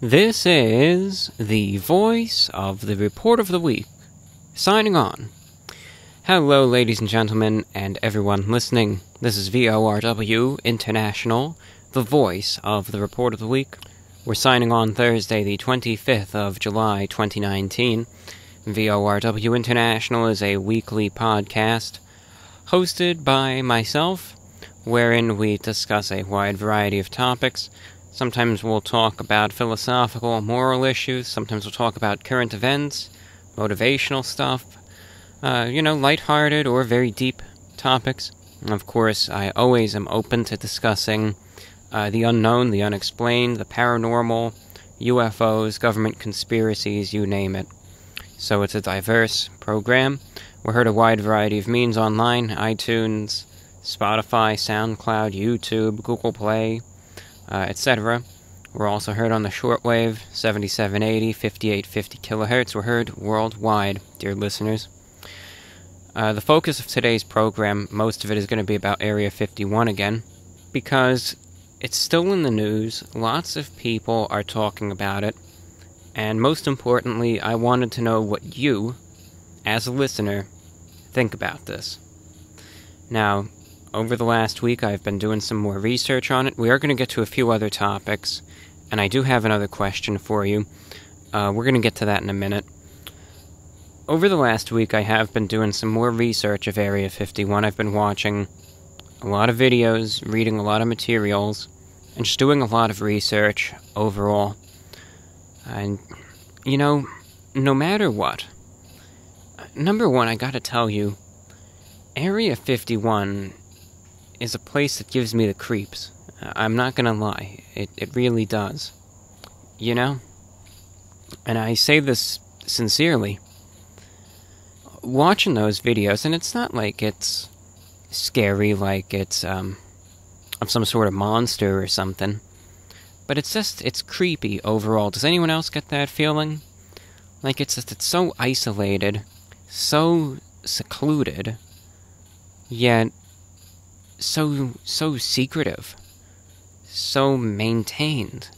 This is the voice of the Report of the Week, signing on. Hello, ladies and gentlemen, and everyone listening. This is VORW International, the voice of the Report of the Week. We're signing on Thursday, the 25th of July, 2019. VORW International is a weekly podcast hosted by myself, wherein we discuss a wide variety of topics. Sometimes we'll talk about philosophical, moral issues. Sometimes we'll talk about current events, motivational stuff, lighthearted or very deep topics. And of course, I always am open to discussing the unknown, the unexplained, the paranormal, UFOs, government conspiracies, you name it. So it's a diverse program. We're heard a wide variety of means online: iTunes, Spotify, SoundCloud, YouTube, Google Play, etc. We're also heard on the shortwave, 7780, 5850 kilohertz. We're heard worldwide, dear listeners. The focus of today's program, most of it is going to be about Area 51 again, because it's still in the news. Lots of people are talking about it, and most importantly, I wanted to know what you, as a listener, think about this. Now, over the last week, I've been doing some more research on it. We are going to get to a few other topics, and I do have another question for you. We're going to get to that in a minute. Over the last week, I have been doing some more research of Area 51. I've been watching a lot of videos, reading a lot of materials, and just doing a lot of research overall. And, no matter what, number one, I gotta tell you, Area 51 is a place that gives me the creeps. I'm not gonna lie. It really does. And I say this sincerely. Watching those videos, and it's not like it's scary, like it's of some sort of monster or something, but it's creepy overall. Does anyone else get that feeling? Like it's so isolated, so secluded, yet so secretive, so maintained.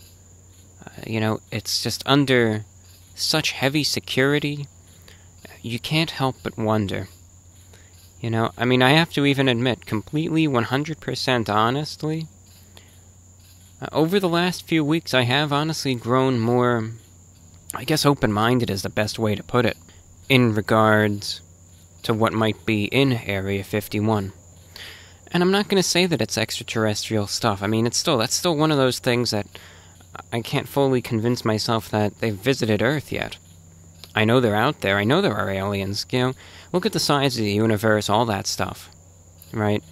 It's just under such heavy security, you can't help but wonder. I have to even admit, completely 100% honestly, over the last few weeks I have honestly grown more, I guess open-minded is the best way to put it, in regards to what might be in Area 51. And I'm not going to say that it's extraterrestrial stuff. That's still one of those things that I can't fully convince myself that they've visited Earth yet. I know they're out there. I know there are aliens. Look at the size of the universe, all that stuff, right?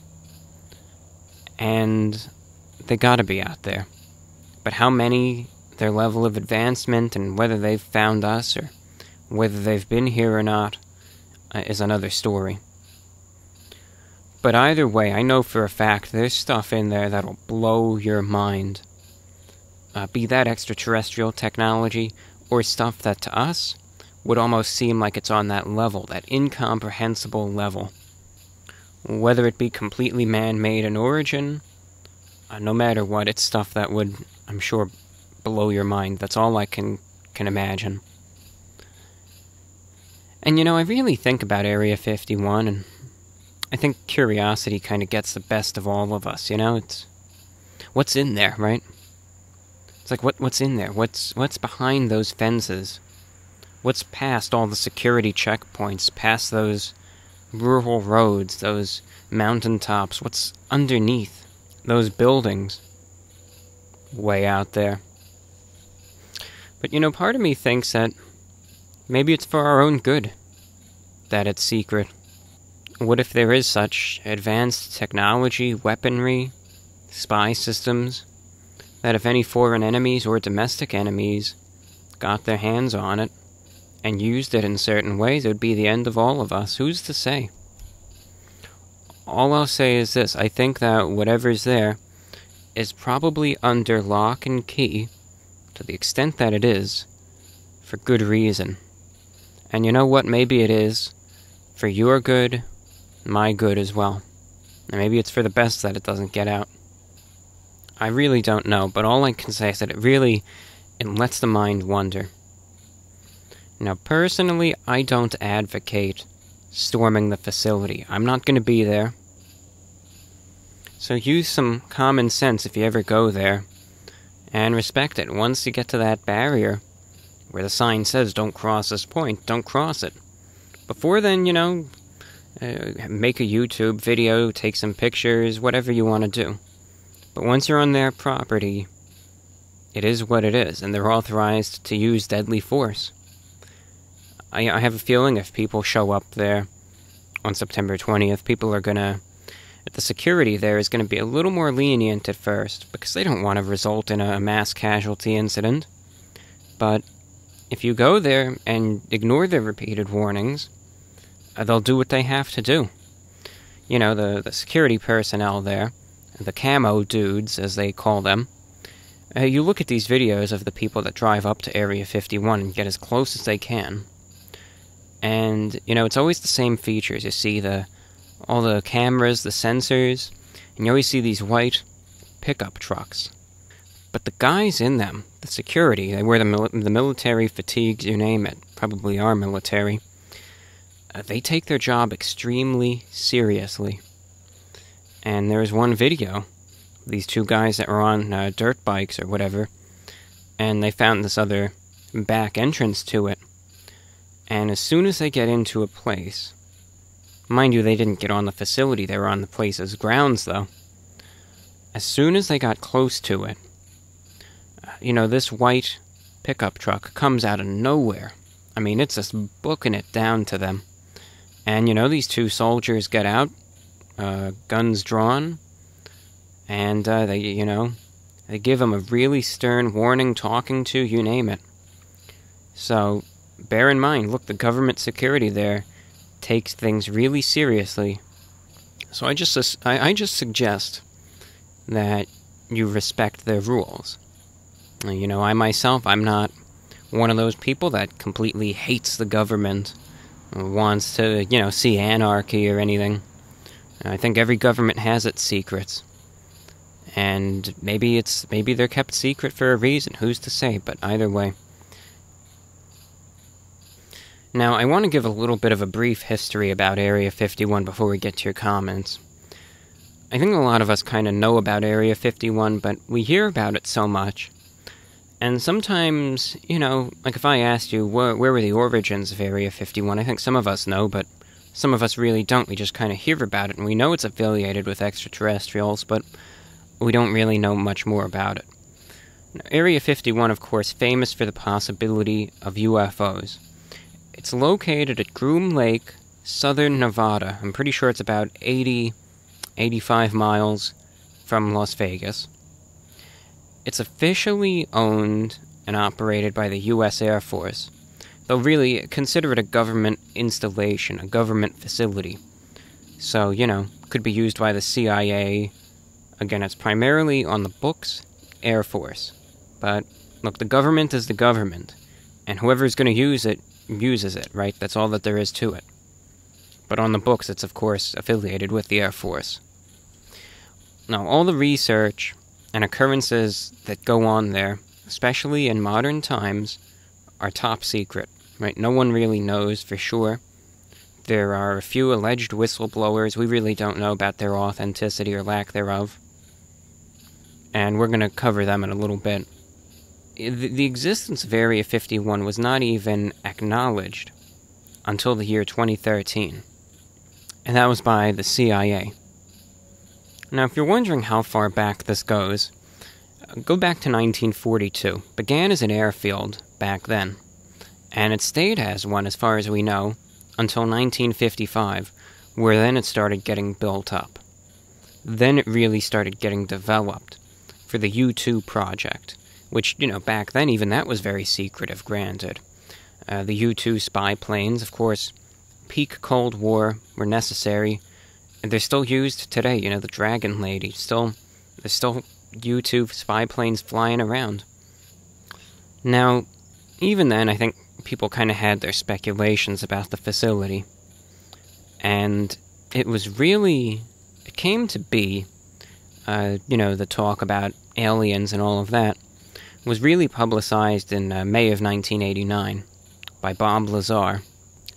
And they gotta be out there. But how many, their level of advancement, and whether they've found us, or whether they've been here or not, is another story. But either way, I know for a fact there's stuff in there that'll blow your mind. Be that extraterrestrial technology, or stuff that to us would almost seem like it's on that level, that incomprehensible level. Whether it be completely man-made in origin, no matter what, it's stuff that would, I'm sure, blow your mind. That's all I can imagine. And I really think about Area 51, and I think curiosity kind of gets the best of all of us, It's what's in there, right? It's like, what's in there? What's behind those fences? What's past all the security checkpoints, past those rural roads, those mountaintops? What's underneath those buildings way out there? But, part of me thinks that maybe it's for our own good that it's secret. What if there is such advanced technology, weaponry, spy systems, that if any foreign enemies or domestic enemies got their hands on it and used it in certain ways, it would be the end of all of us? Who's to say? All I'll say is this: I think that whatever's there is probably under lock and key, to the extent that it is, for good reason. And you know what? Maybe it is for your good, my good as well. And maybe it's for the best that it doesn't get out. I really don't know, but all I can say is that it really it lets the mind wander. Now, personally, I don't advocate storming the facility. I'm not going to be there. So use some common sense if you ever go there, and respect it. Once you get to that barrier, where the sign says, don't cross this point, don't cross it. Before then, make a YouTube video, take some pictures, whatever you want to do. But once you're on their property, it is what it is, and they're authorized to use deadly force. I have a feeling if people show up there on September 20th, the security there is going to be a little more lenient at first, because they don't want to result in a mass casualty incident. But if you go there and ignore their repeated warnings, they'll do what they have to do. The security personnel there, the camo dudes, as they call them, you look at these videos of the people that drive up to Area 51 and get as close as they can. And, it's always the same features. You see all the cameras, the sensors, and you always see these white pickup trucks. But the guys in them, the security, they wear the military fatigues, you name it, probably are military. They take their job extremely seriously. And there's one video, these two guys that were on dirt bikes or whatever, and they found this other back entrance to it. And as soon as they get into a place, mind you, they didn't get on the facility, they were on the place's grounds, though. As soon as they got close to it, this white pickup truck comes out of nowhere. I mean, it's just booking it down to them. And, these two soldiers get out, guns drawn, and they give them a really stern warning, talking to, you name it. So, bear in mind, look, the government security there takes things really seriously. So I just suggest that you respect their rules. I myself, I'm not one of those people that completely hates the government, or wants to, see anarchy or anything. I think every government has its secrets. And maybe they're kept secret for a reason, who's to say, but either way. Now, I want to give a little bit of a brief history about Area 51 before we get to your comments. I think a lot of us kind of know about Area 51, but we hear about it so much. And sometimes, like if I asked you where were the origins of Area 51, I think some of us know, but some of us really don't. We just kind of hear about it, and we know it's affiliated with extraterrestrials, but we don't really know much more about it. Now, Area 51, of course, famous for the possibility of UFOs. It's located at Groom Lake, southern Nevada. I'm pretty sure it's about 85 miles from Las Vegas. It's officially owned and operated by the U.S. Air Force. They'll really consider it a government installation, a government facility. So, could be used by the CIA. Again, it's primarily on the books, Air Force. But, look, the government is the government. And whoever's going to use it, uses it, right? That's all that there is to it. But on the books, it's of course affiliated with the Air Force. Now, all the research and occurrences that go on there, especially in modern times, are top secret, right? No one really knows for sure. There are a few alleged whistleblowers. We really don't know about their authenticity or lack thereof. And we're going to cover them in a little bit. The existence of Area 51 was not even acknowledged until the year 2013, and that was by the CIA. Now, if you're wondering how far back this goes, go back to 1942. Began as an airfield back then, and it stayed as one as far as we know until 1955, where then it started getting built up. Then it really started getting developed for the U-2 project, which, back then, even that was very secretive, granted. The U-2 spy planes, of course, peak Cold War, were necessary, and they're still used today, the Dragon Lady. There's still U-2 spy planes flying around. Now, even then, I think people kind of had their speculations about the facility. And it came to be, the talk about aliens and all of that, was really publicized in May of 1989 by Bob Lazar.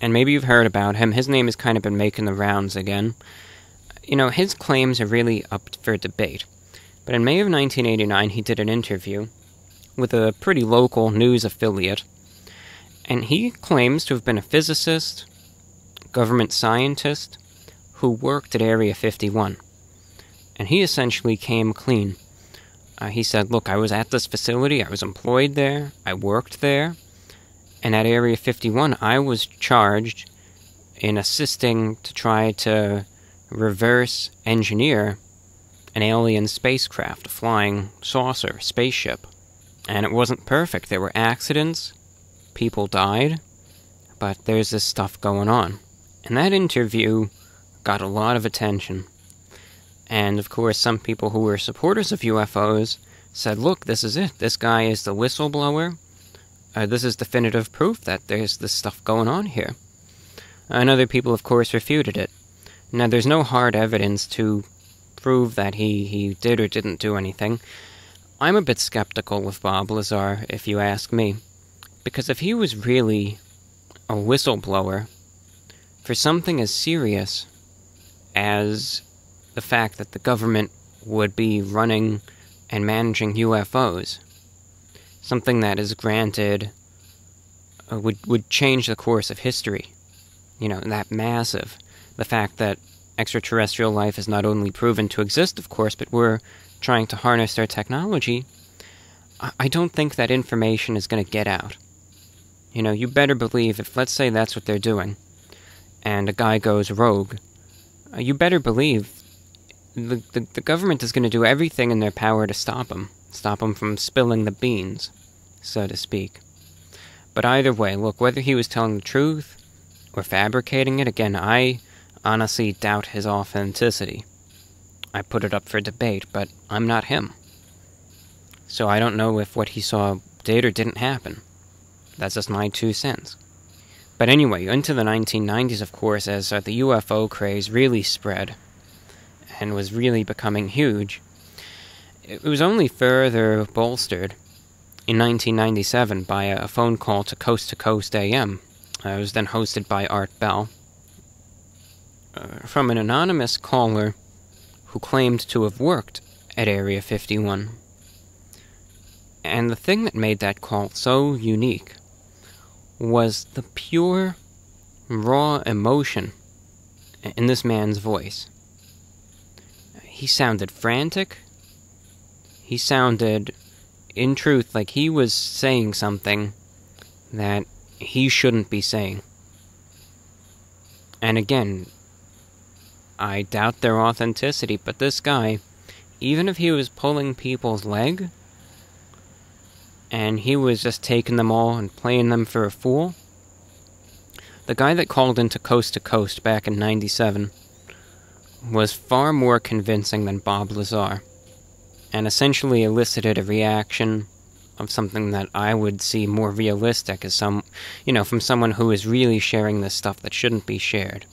And maybe you've heard about him. His name has kind of been making the rounds again. You know, his claims are really up for debate. But in May of 1989, he did an interview with a pretty local news affiliate. And he claims to have been a physicist, government scientist, who worked at Area 51. And he essentially came clean. He said, look, I was at this facility, I was employed there, I worked there, and at Area 51 I was charged in assisting to try to reverse engineer an alien spacecraft, a flying saucer, spaceship. And it wasn't perfect. There were accidents, people died, but there's this stuff going on. And that interview got a lot of attention. And of course, some people who were supporters of UFOs said, look, this is it. This guy is the whistleblower. This is definitive proof that there's this stuff going on here. And other people, of course, refuted it. Now, there's no hard evidence to prove that he did or didn't do anything. I'm a bit skeptical of Bob Lazar, if you ask me. Because if he was really a whistleblower for something as serious as the fact that the government would be running and managing UFOs, something that is granted, would change the course of history, you know, that massive. The fact that extraterrestrial life is not only proven to exist, of course, but we're trying to harness their technology, I don't think that information is going to get out. You know, you better believe, if let's say that's what they're doing, and a guy goes rogue, you better believe the government is going to do everything in their power to stop him from spilling the beans, so to speak. But either way, look, whether he was telling the truth or fabricating it, again, I honestly doubt his authenticity. I put it up for debate, but I'm not him. So I don't know if what he saw did or didn't happen. That's just my 2 cents. But anyway, into the 1990s, of course, as the UFO craze really spread and was really becoming huge, it was only further bolstered in 1997 by a phone call to Coast AM. It was then hosted by Art Bell, from an anonymous caller who claimed to have worked at Area 51. And the thing that made that call so unique was the pure, raw emotion in this man's voice. He sounded frantic. He sounded, in truth, like he was saying something that he shouldn't be saying. And again, I doubt their authenticity, but this guy, even if he was pulling people's leg, and he was just taking them all and playing them for a fool, the guy that called into Coast back in 97 was far more convincing than Bob Lazar, and essentially elicited a reaction of something that I would see more realistic as from someone who is really sharing this stuff that shouldn't be shared.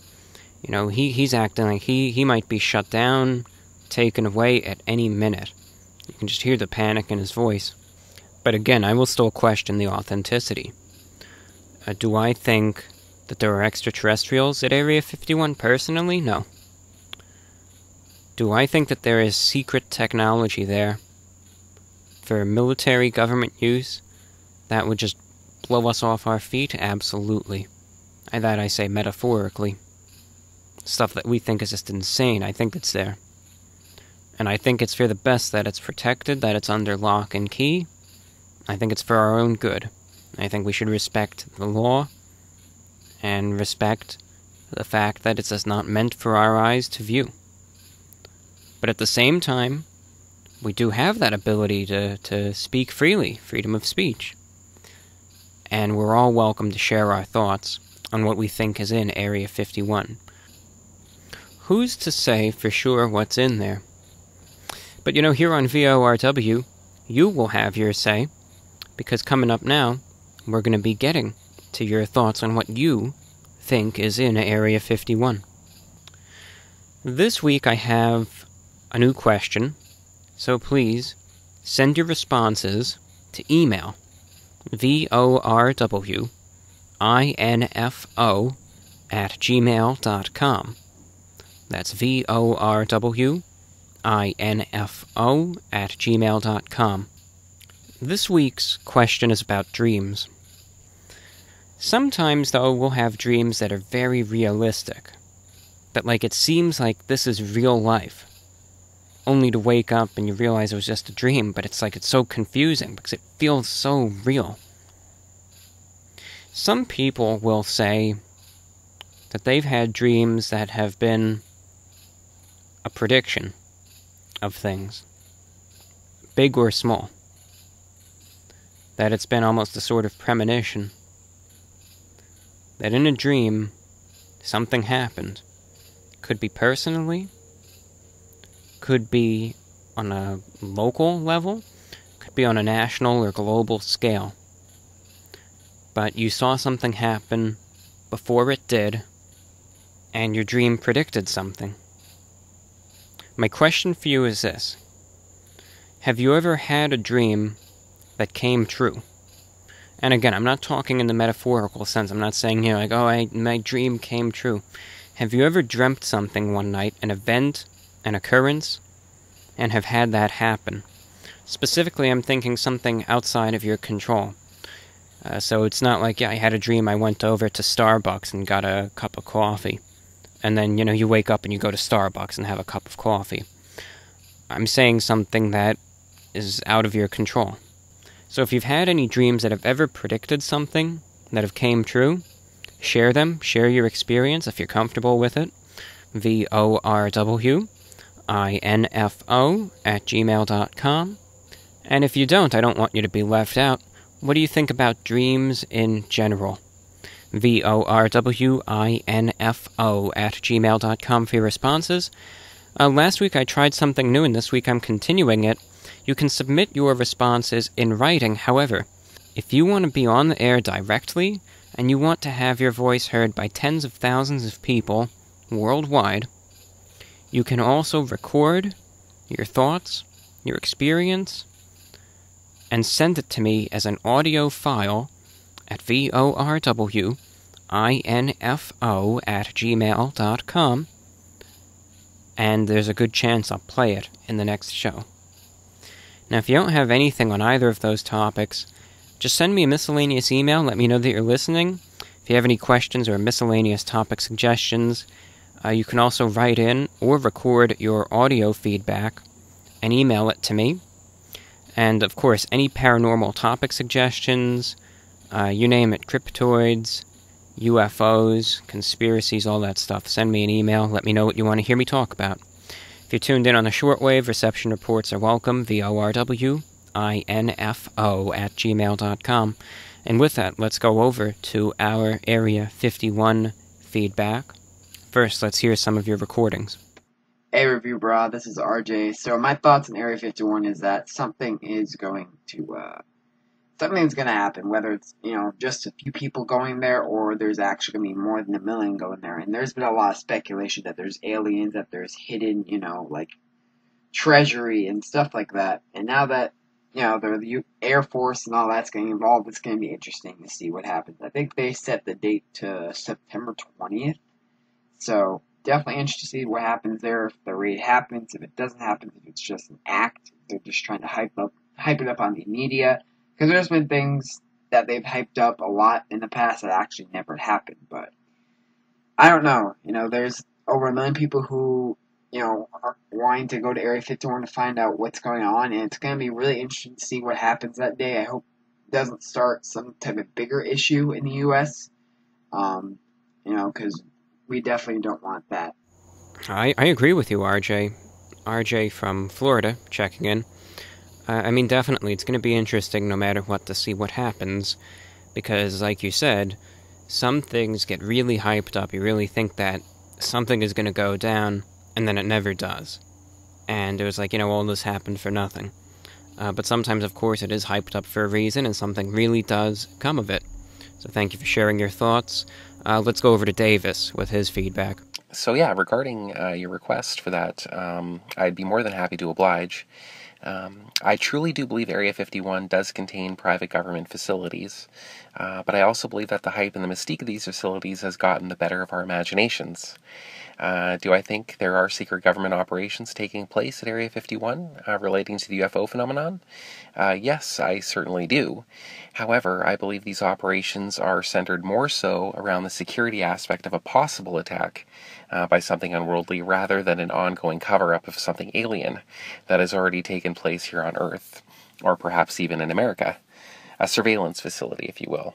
You know, he's acting like he might be shut down, taken away at any minute. You can just hear the panic in his voice. But again, I will still question the authenticity. Do I think that there are extraterrestrials at Area 51 personally? No. Do I think that there is secret technology there for military government use that would just blow us off our feet? Absolutely. That I say metaphorically. Stuff that we think is just insane, I think it's there. And I think it's for the best that it's protected, that it's under lock and key. I think it's for our own good. I think we should respect the law and respect the fact that it's just not meant for our eyes to view. But at the same time, we do have that ability to speak freely, freedom of speech. And we're all welcome to share our thoughts on what we think is in Area 51. Who's to say for sure what's in there? But you know, here on VORW, you will have your say, because coming up now, we're going to be getting to your thoughts on what you think is in Area 51. This week I have a new question, so please send your responses to email VORWINFO@gmail.com. That's VORWINFO@gmail.com. This week's question is about dreams. Sometimes, though, we'll have dreams that are very realistic. That, it seems like this is real life. Only to wake up and you realize it was just a dream, but it's so confusing because it feels so real. Some people will say that they've had dreams that have been a prediction of things, big or small. That it's been almost a sort of premonition. That in a dream, something happened. Could be personally, could be on a local level, could be on a national or global scale. But you saw something happen before it did, and your dream predicted something. My question for you is this. Have you ever had a dream that came true? And again, I'm not talking in the metaphorical sense. I'm not saying, my dream came true. Have you ever dreamt something one night, an event, an occurrence, and have had that happen? Specifically, I'm thinking something outside of your control. So it's not like, I had a dream, I went over to Starbucks and got a cup of coffee. And then, you wake up and you go to Starbucks and have a cup of coffee. I'm saying something that is out of your control. So if you've had any dreams that have ever predicted something that have came true, share them, share your experience if you're comfortable with it. VORWINFO@gmail.com. And if you don't, I don't want you to be left out. What do you think about dreams in general? VORWINFO@gmail.com for your responses. Last week I tried something new, and this week I'm continuing it. You can submit your responses in writing. However, if you want to be on the air directly, and you want to have your voice heard by tens of thousands of people worldwide, you can also record your thoughts, your experience, and send it to me as an audio file at VORWINFO@gmail.com, and there's a good chance I'll play it in the next show. Now, if you don't have anything on either of those topics, just send me a miscellaneous email, let me know that you're listening. If you have any questions or miscellaneous topic suggestions, you can also write in or record your audio feedback and email it to me. And, of course, any paranormal topic suggestions, you name it, cryptoids, UFOs, conspiracies, all that stuff. Send me an email. Let me know what you want to hear me talk about. If you're tuned in on the shortwave, reception reports are welcome, VORWINFO@gmail.com. And with that, let's go over to our Area 51 feedback. First, let's hear some of your recordings. Hey, Review Bra, this is RJ. So my thoughts on Area 51 is that something's going to happen, whether it's, just a few people going there, or there's actually going to be more than 1 million going there. And there's been a lot of speculation that there's aliens, that there's hidden, treasury and stuff like that. And now that, the Air Force and all that's getting involved, it's going to be interesting to see what happens. I think they set the date to September 20th. So definitely interested to see what happens there, if the raid happens, if it doesn't happen, if it's just an act, they're just trying to hype it up on the media. Because there's been things that they've hyped up a lot in the past that actually never happened. But I don't know. There's over 1 million people who, are wanting to go to Area 51 to find out what's going on. And it's going to be really interesting to see what happens that day. I hope it doesn't start some type of bigger issue in the U.S. Because we definitely don't want that. I agree with you, RJ. RJ from Florida, checking in. Definitely, it's going to be interesting no matter what to see what happens, because, like you said, some things get really hyped up. You really think that something is going to go down, and then it never does. And it was like, all this happened for nothing. But sometimes, of course, it is hyped up for a reason, and something really does come of it. So thank you for sharing your thoughts. Let's go over to Davis with his feedback. So yeah, regarding your request for that, I'd be more than happy to oblige. I truly do believe Area 51 does contain private government facilities, but I also believe that the hype and the mystique of these facilities has gotten the better of our imaginations. Do I think there are secret government operations taking place at Area 51 relating to the UFO phenomenon? Yes, I certainly do. However, I believe these operations are centered more so around the security aspect of a possible attack by something unworldly rather than an ongoing cover-up of something alien that has already taken place here on Earth, or perhaps even in America. A surveillance facility, if you will.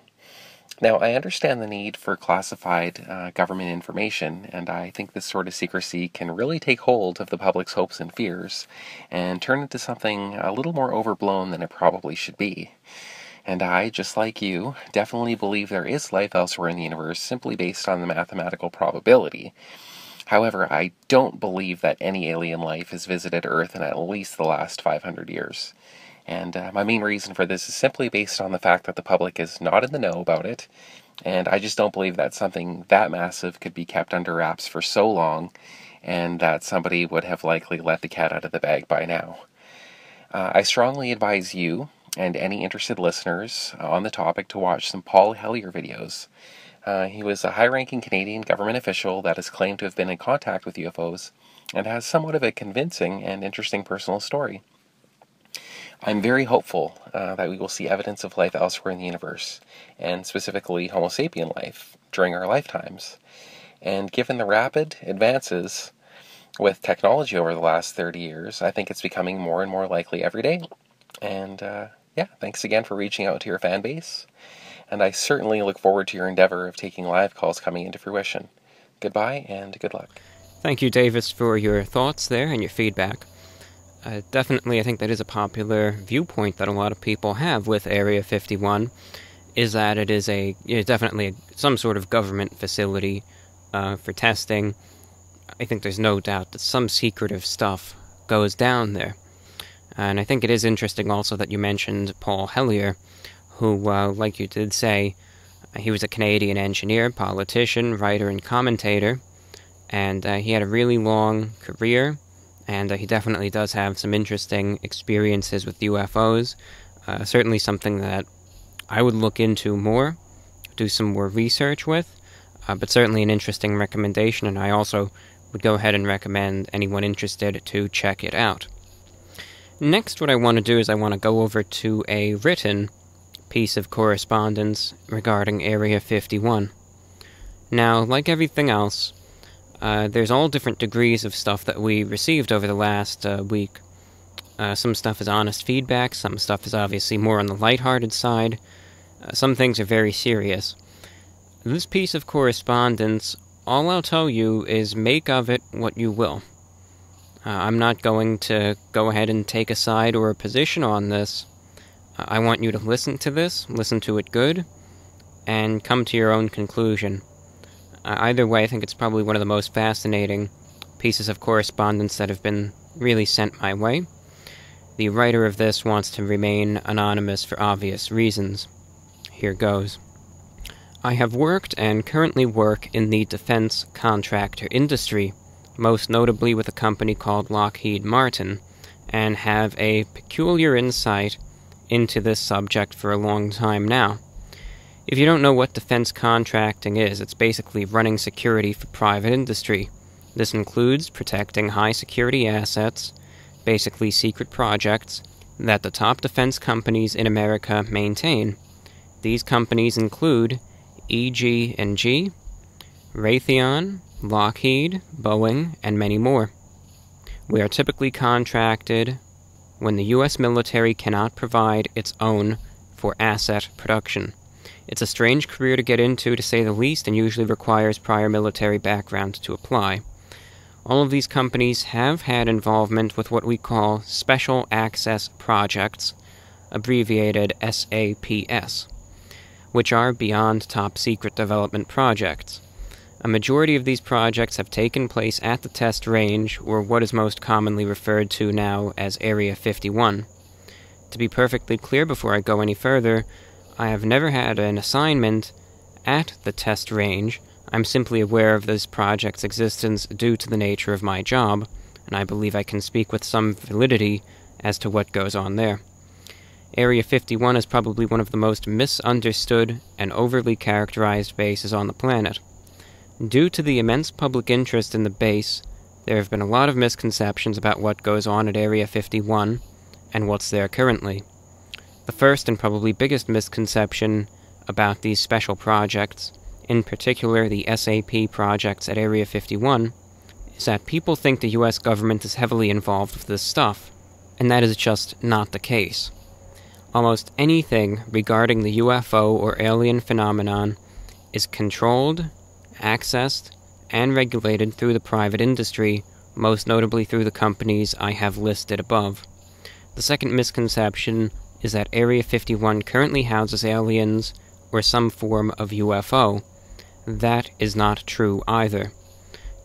Now, I understand the need for classified government information, and I think this sort of secrecy can really take hold of the public's hopes and fears, and turn into something a little more overblown than it probably should be. And I, just like you, definitely believe there is life elsewhere in the universe simply based on the mathematical probability. However, I don't believe that any alien life has visited Earth in at least the last 500 years. And my main reason for this is simply based on the fact that the public is not in the know about it, and I just don't believe that something that massive could be kept under wraps for so long, and that somebody would have likely let the cat out of the bag by now. I strongly advise you, and any interested listeners on the topic, to watch some Paul Hellyer videos. He was a high-ranking Canadian government official that is claimed to have been in contact with UFOs, and has somewhat of a convincing and interesting personal story. I'm very hopeful that we will see evidence of life elsewhere in the universe, and specifically Homo sapien life, during our lifetimes. And given the rapid advances with technology over the last 30 years, I think it's becoming more and more likely every day. And yeah, thanks again for reaching out to your fan base, and I certainly look forward to your endeavor of taking live calls coming into fruition. Goodbye, and good luck. Thank you, Davis, for your thoughts there and your feedback. Definitely, I think that is a popular viewpoint that a lot of people have with Area 51, is that it is definitely some sort of government facility for testing. I think there's no doubt that some secretive stuff goes down there. And I think it is interesting also that you mentioned Paul Hellyer, who, like you did say, he was a Canadian engineer, politician, writer, and commentator, and he had a really long career. And he definitely does have some interesting experiences with UFOs. Certainly something that I would look into more, do some more research with, but certainly an interesting recommendation, and I also would go ahead and recommend anyone interested to check it out. Next, what I want to do is I want to go over to a written piece of correspondence regarding Area 51. Now, like everything else, there's all different degrees of stuff that we received over the last week. Some stuff is honest feedback, some stuff is obviously more on the lighthearted side, some things are very serious. This piece of correspondence, all I'll tell you is make of it what you will. I'm not going to go ahead and take a side or a position on this. I want you to listen to this, listen to it good, and come to your own conclusion. Either way, I think it's probably one of the most fascinating pieces of correspondence that have been really sent my way. The writer of this wants to remain anonymous for obvious reasons. Here goes. I have worked and currently work in the defense contractor industry, most notably with a company called Lockheed Martin, and have a peculiar insight into this subject for a long time now. If you don't know what defense contracting is, it's basically running security for private industry. This includes protecting high-security assets, basically secret projects, that the top defense companies in America maintain. These companies include EG&G, Raytheon, Lockheed, Boeing, and many more. We are typically contracted when the U.S. military cannot provide its own for asset production. It's a strange career to get into, to say the least, and usually requires prior military background to apply. All of these companies have had involvement with what we call Special Access Projects, abbreviated SAPS, which are beyond top-secret development projects. A majority of these projects have taken place at the test range, or what is most commonly referred to now as Area 51. To be perfectly clear before I go any further, I have never had an assignment at the test range. I'm simply aware of this project's existence due to the nature of my job, and I believe I can speak with some validity as to what goes on there. Area 51 is probably one of the most misunderstood and overly characterized bases on the planet. Due to the immense public interest in the base, there have been a lot of misconceptions about what goes on at Area 51 and what's there currently. The first and probably biggest misconception about these special projects, in particular the SAP projects at Area 51, is that people think the U.S. government is heavily involved with this stuff, and that is just not the case. Almost anything regarding the UFO or alien phenomenon is controlled, accessed, and regulated through the private industry, most notably through the companies I have listed above. The second misconception is that Area 51 currently houses aliens or some form of UFO. That is not true either.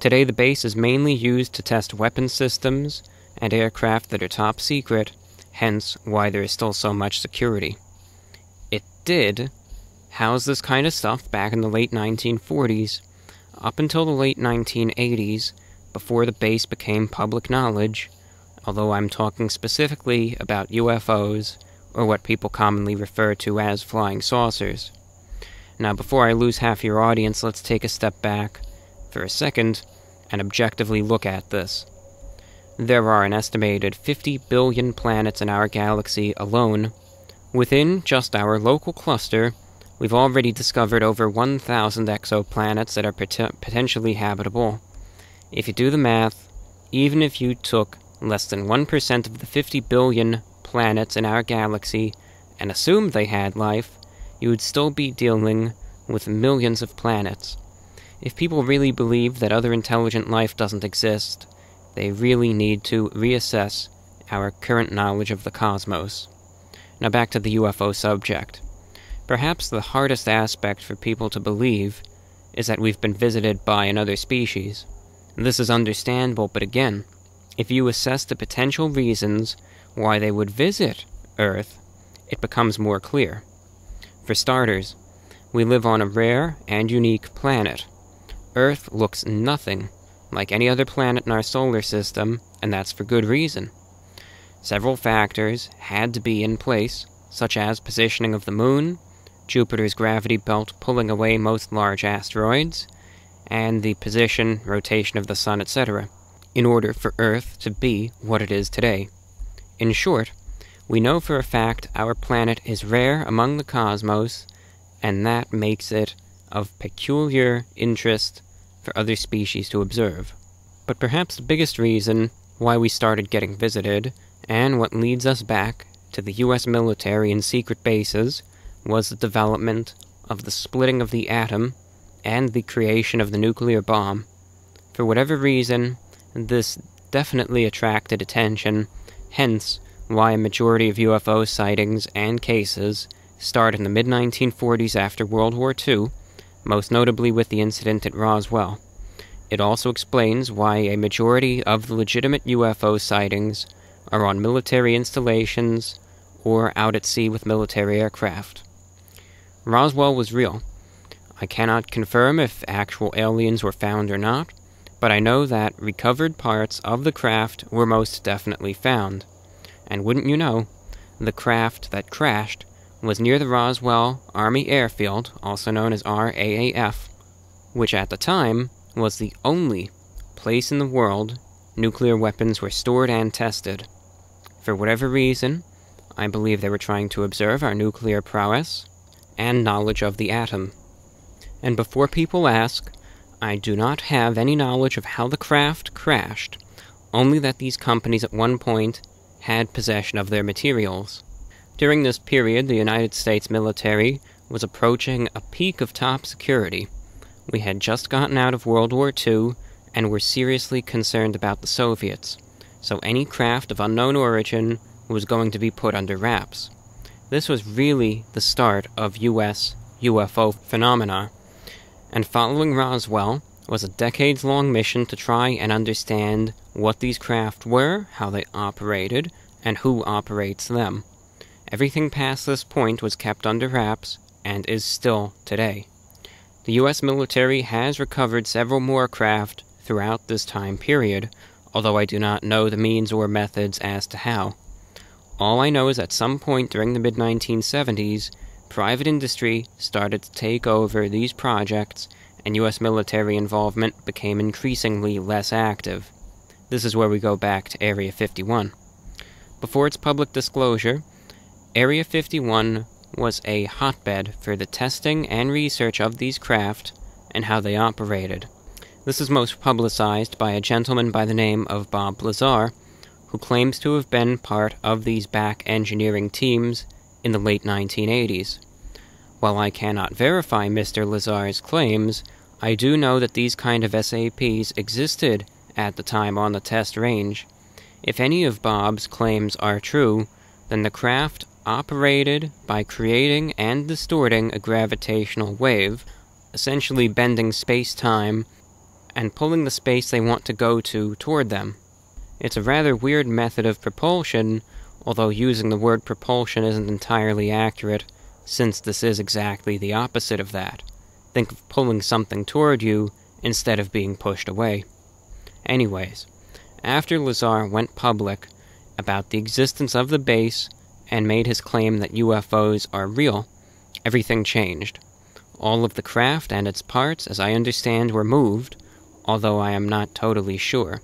Today the base is mainly used to test weapon systems and aircraft that are top secret, hence why there is still so much security. It did house this kind of stuff back in the late 1940s, up until the late 1980s, before the base became public knowledge, although I'm talking specifically about UFOs, or what people commonly refer to as flying saucers. Now, before I lose half your audience, let's take a step back for a second and objectively look at this. There are an estimated 50 billion planets in our galaxy alone. Within just our local cluster, we've already discovered over 1,000 exoplanets that are potentially habitable. If you do the math, even if you took less than 1% of the 50 billion planets in our galaxy and assumed they had life, you would still be dealing with millions of planets. If people really believe that other intelligent life doesn't exist, they really need to reassess our current knowledge of the cosmos. Now back to the UFO subject. Perhaps the hardest aspect for people to believe is that we've been visited by another species. This is understandable, but again, if you assess the potential reasons why they would visit Earth, it becomes more clear. For starters, we live on a rare and unique planet. Earth looks nothing like any other planet in our solar system, and that's for good reason. Several factors had to be in place, such as positioning of the moon, Jupiter's gravity belt pulling away most large asteroids, and the position, rotation of the sun, etc., in order for Earth to be what it is today. In short, we know for a fact our planet is rare among the cosmos, and that makes it of peculiar interest for other species to observe. But perhaps the biggest reason why we started getting visited, and what leads us back to the U.S. military and secret bases, was the development of the splitting of the atom and the creation of the nuclear bomb. For whatever reason, this definitely attracted attention, hence why a majority of UFO sightings and cases start in the mid-1940s after World War II, most notably with the incident at Roswell. It also explains why a majority of the legitimate UFO sightings are on military installations or out at sea with military aircraft. Roswell was real. I cannot confirm if actual aliens were found or not, but I know that recovered parts of the craft were most definitely found. And wouldn't you know, the craft that crashed was near the Roswell Army Airfield, also known as RAAF, which at the time was the only place in the world nuclear weapons were stored and tested. For whatever reason, I believe they were trying to observe our nuclear prowess and knowledge of the atom. And before people ask, I do not have any knowledge of how the craft crashed, only that these companies at one point had possession of their materials. During this period, the United States military was approaching a peak of top security. We had just gotten out of World War II and were seriously concerned about the Soviets, so any craft of unknown origin was going to be put under wraps. This was really the start of U.S. UFO phenomena, and following Roswell was a decades-long mission to try and understand what these craft were, how they operated, and who operates them. Everything past this point was kept under wraps, and is still today. The U.S. military has recovered several more craft throughout this time period, although I do not know the means or methods as to how. All I know is at some point during the mid-1970s, private industry started to take over these projects, and U.S. military involvement became increasingly less active. This is where we go back to Area 51. Before its public disclosure, Area 51 was a hotbed for the testing and research of these craft and how they operated. This is most publicized by a gentleman by the name of Bob Lazar, who claims to have been part of these back engineering teams in the late 1980s. While I cannot verify Mr. Lazar's claims, I do know that these kind of SAPs existed at the time on the test range. If any of Bob's claims are true, then the craft operated by creating and distorting a gravitational wave, essentially bending space-time and pulling the space they want to go to toward them. It's a rather weird method of propulsion, although using the word propulsion isn't entirely accurate, since this is exactly the opposite of that. Think of pulling something toward you instead of being pushed away. Anyways, after Lazar went public about the existence of the base and made his claim that UFOs are real, everything changed. All of the craft and its parts, as I understand, were moved, although I am not totally sure.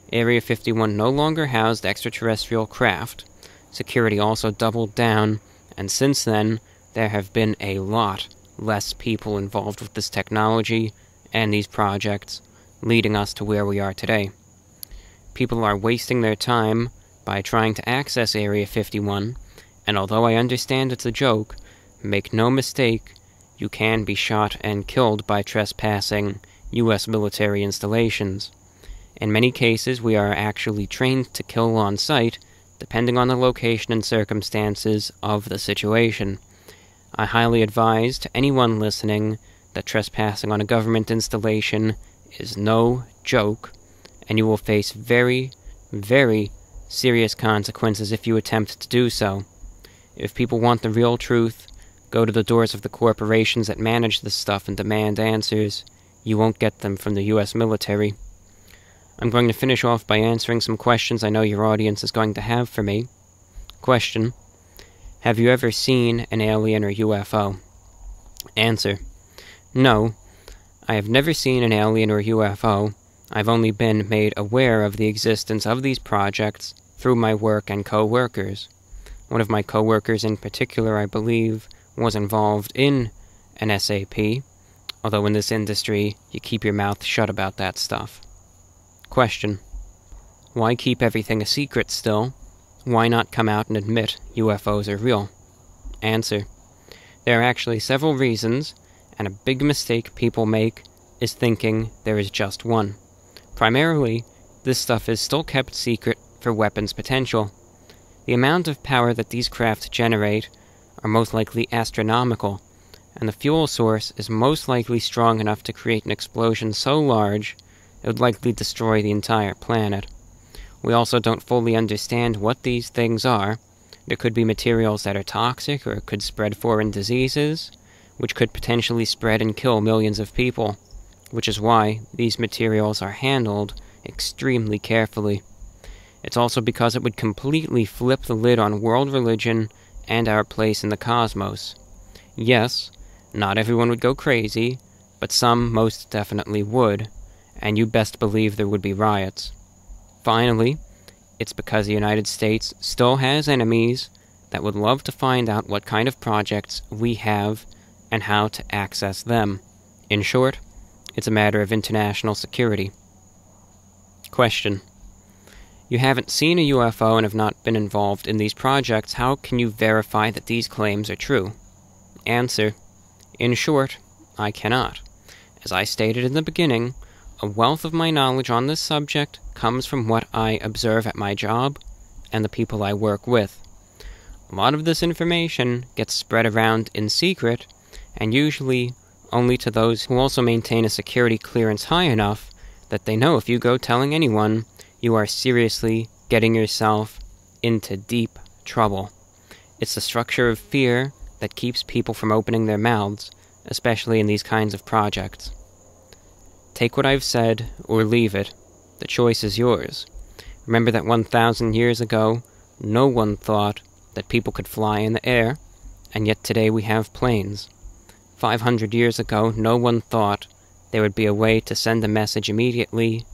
Area 51 no longer housed extraterrestrial craft. Security also doubled down, and since then, there have been a lot less people involved with this technology and these projects, leading us to where we are today. People are wasting their time by trying to access Area 51, and although I understand it's a joke, make no mistake, you can be shot and killed by trespassing U.S. military installations. In many cases, we are actually trained to kill on sight, depending on the location and circumstances of the situation. I highly advise to anyone listening that trespassing on a government installation is no joke, and you will face very, very serious consequences if you attempt to do so. If people want the real truth, go to the doors of the corporations that manage this stuff and demand answers. You won't get them from the U.S. military. I'm going to finish off by answering some questions I know your audience is going to have for me. Question: have you ever seen an alien or UFO? Answer: no, I have never seen an alien or UFO. I've only been made aware of the existence of these projects through my work and co-workers. One of my co-workers in particular, I believe, was involved in an SAP, although in this industry, you keep your mouth shut about that stuff. Question: why keep everything a secret still? Why not come out and admit UFOs are real? Answer: there are actually several reasons, and a big mistake people make is thinking there is just one. Primarily, this stuff is still kept secret for weapons potential. The amount of power that these craft generate are most likely astronomical, and the fuel source is most likely strong enough to create an explosion so large it would likely destroy the entire planet. We also don't fully understand what these things are. There could be materials that are toxic, or it could spread foreign diseases, which could potentially spread and kill millions of people, which is why these materials are handled extremely carefully. It's also because it would completely flip the lid on world religion and our place in the cosmos. Yes, not everyone would go crazy, but some most definitely would, and you best believe there would be riots. Finally, it's because the United States still has enemies that would love to find out what kind of projects we have and how to access them. In short, it's a matter of international security. Question: you haven't seen a UFO and have not been involved in these projects. How can you verify that these claims are true? Answer: in short, I cannot. As I stated in the beginning, a wealth of my knowledge on this subject comes from what I observe at my job and the people I work with. A lot of this information gets spread around in secret, and usually only to those who also maintain a security clearance high enough that they know if you go telling anyone, you are seriously getting yourself into deep trouble. It's the structure of fear that keeps people from opening their mouths, especially in these kinds of projects. Take what I've said, or leave it. The choice is yours. Remember that 1,000 years ago, no one thought that people could fly in the air, and yet today we have planes. 500 years ago, no one thought there would be a way to send a message immediately,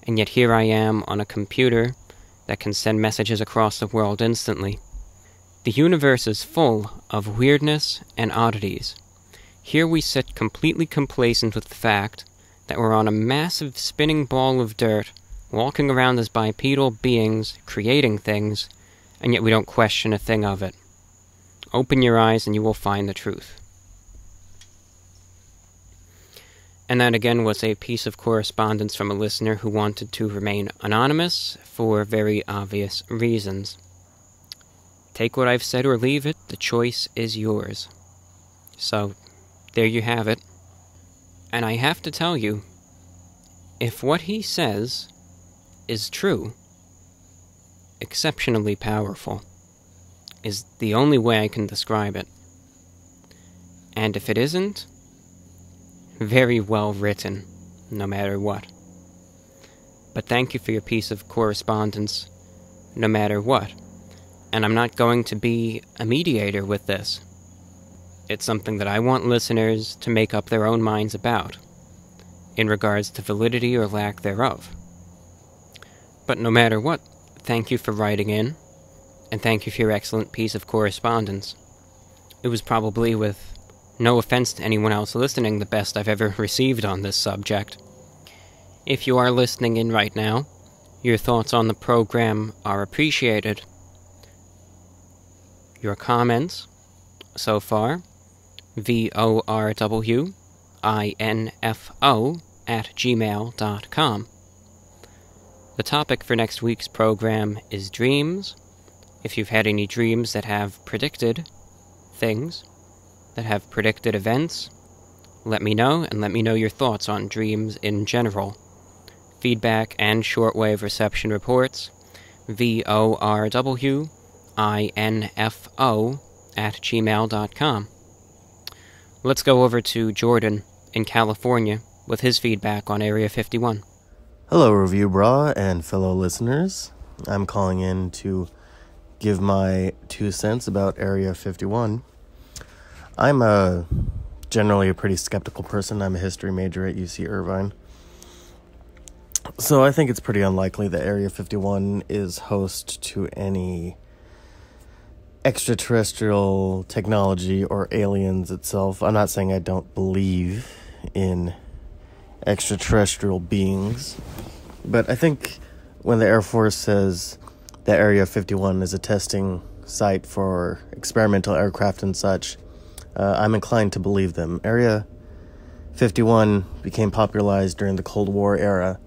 and yet here I am on a computer that can send messages across the world instantly. The universe is full of weirdness and oddities. Here we sit completely complacent with the fact that we're on a massive spinning ball of dirt, walking around as bipedal beings, creating things, and yet we don't question a thing of it. Open your eyes and you will find the truth. And that again was a piece of correspondence from a listener who wanted to remain anonymous for very obvious reasons. Take what I've said or leave it, the choice is yours. So, there you have it. And I have to tell you, if what he says is true, exceptionally powerful, is the only way I can describe it. And if it isn't, very well written, no matter what. But thank you for your piece of correspondence, no matter what. And I'm not going to be a mediator with this. It's something that I want listeners to make up their own minds about, in regards to validity or lack thereof. But no matter what, thank you for writing in, and thank you for your excellent piece of correspondence. It was probably, with no offense to anyone else listening, the best I've ever received on this subject. If you are listening in right now, your thoughts on the program are appreciated. Your comments, so far, VORWINFO@gmail.com. The topic for next week's program is dreams. If you've had any dreams that have predicted things, that have predicted events, let me know, and let me know your thoughts on dreams in general. Feedback and shortwave reception reports, VORWINFO@gmail.com. Let's go over to Jordan in California with his feedback on Area 51. Hello, Review Bra and fellow listeners. I'm calling in to give my 2 cents about Area 51. I'm generally a pretty skeptical person. I'm a history major at UC Irvine. So I think it's pretty unlikely that Area 51 is host to any extraterrestrial technology or aliens itself. I'm not saying I don't believe in extraterrestrial beings, but I think when the Air Force says that Area 51 is a testing site for experimental aircraft and such, I'm inclined to believe them. Area 51 became popularized during the Cold War era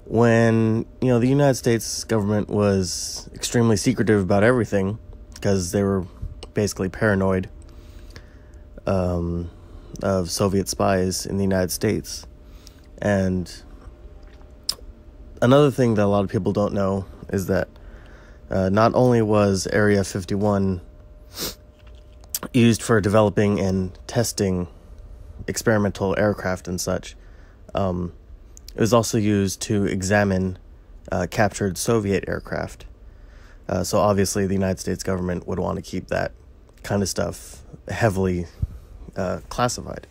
when, the United States government was extremely secretive about everything because they were basically paranoid of Soviet spies in the United States. And another thing that a lot of people don't know is that not only was Area 51 used for developing and testing experimental aircraft and such, it was also used to examine captured Soviet aircraft. So obviously the United States government would want to keep that kind of stuff heavily classified.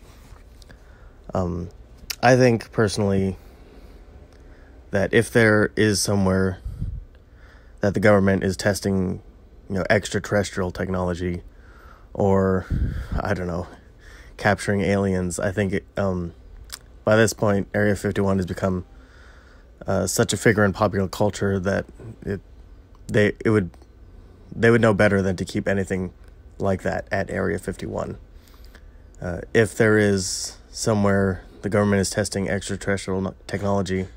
I think personally that if there is somewhere that the government is testing, extraterrestrial technology, or, I don't know, capturing aliens, I think by this point, Area 51 has become such a figure in popular culture that they would know better than to keep anything like that at Area 51. If there is somewhere the government is testing extraterrestrial technology,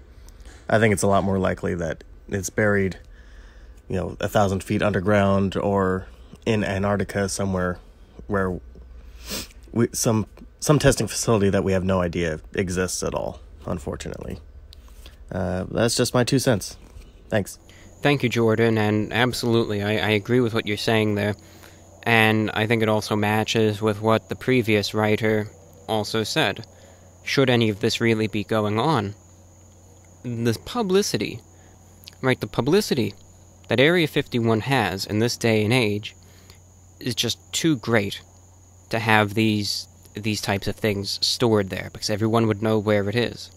I think it's a lot more likely that it's buried, 1,000 feet underground or in Antarctica somewhere where some testing facility that we have no idea exists at all, unfortunately. That's just my 2 cents. Thanks. Thank you, Jordan, and absolutely, I agree with what you're saying there. And I think it also matches with what the previous writer also said. Should any of this really be going on, the publicity, right, the publicity that Area 51 has in this day and age is just too great to have these types of things stored there, because everyone would know where it is.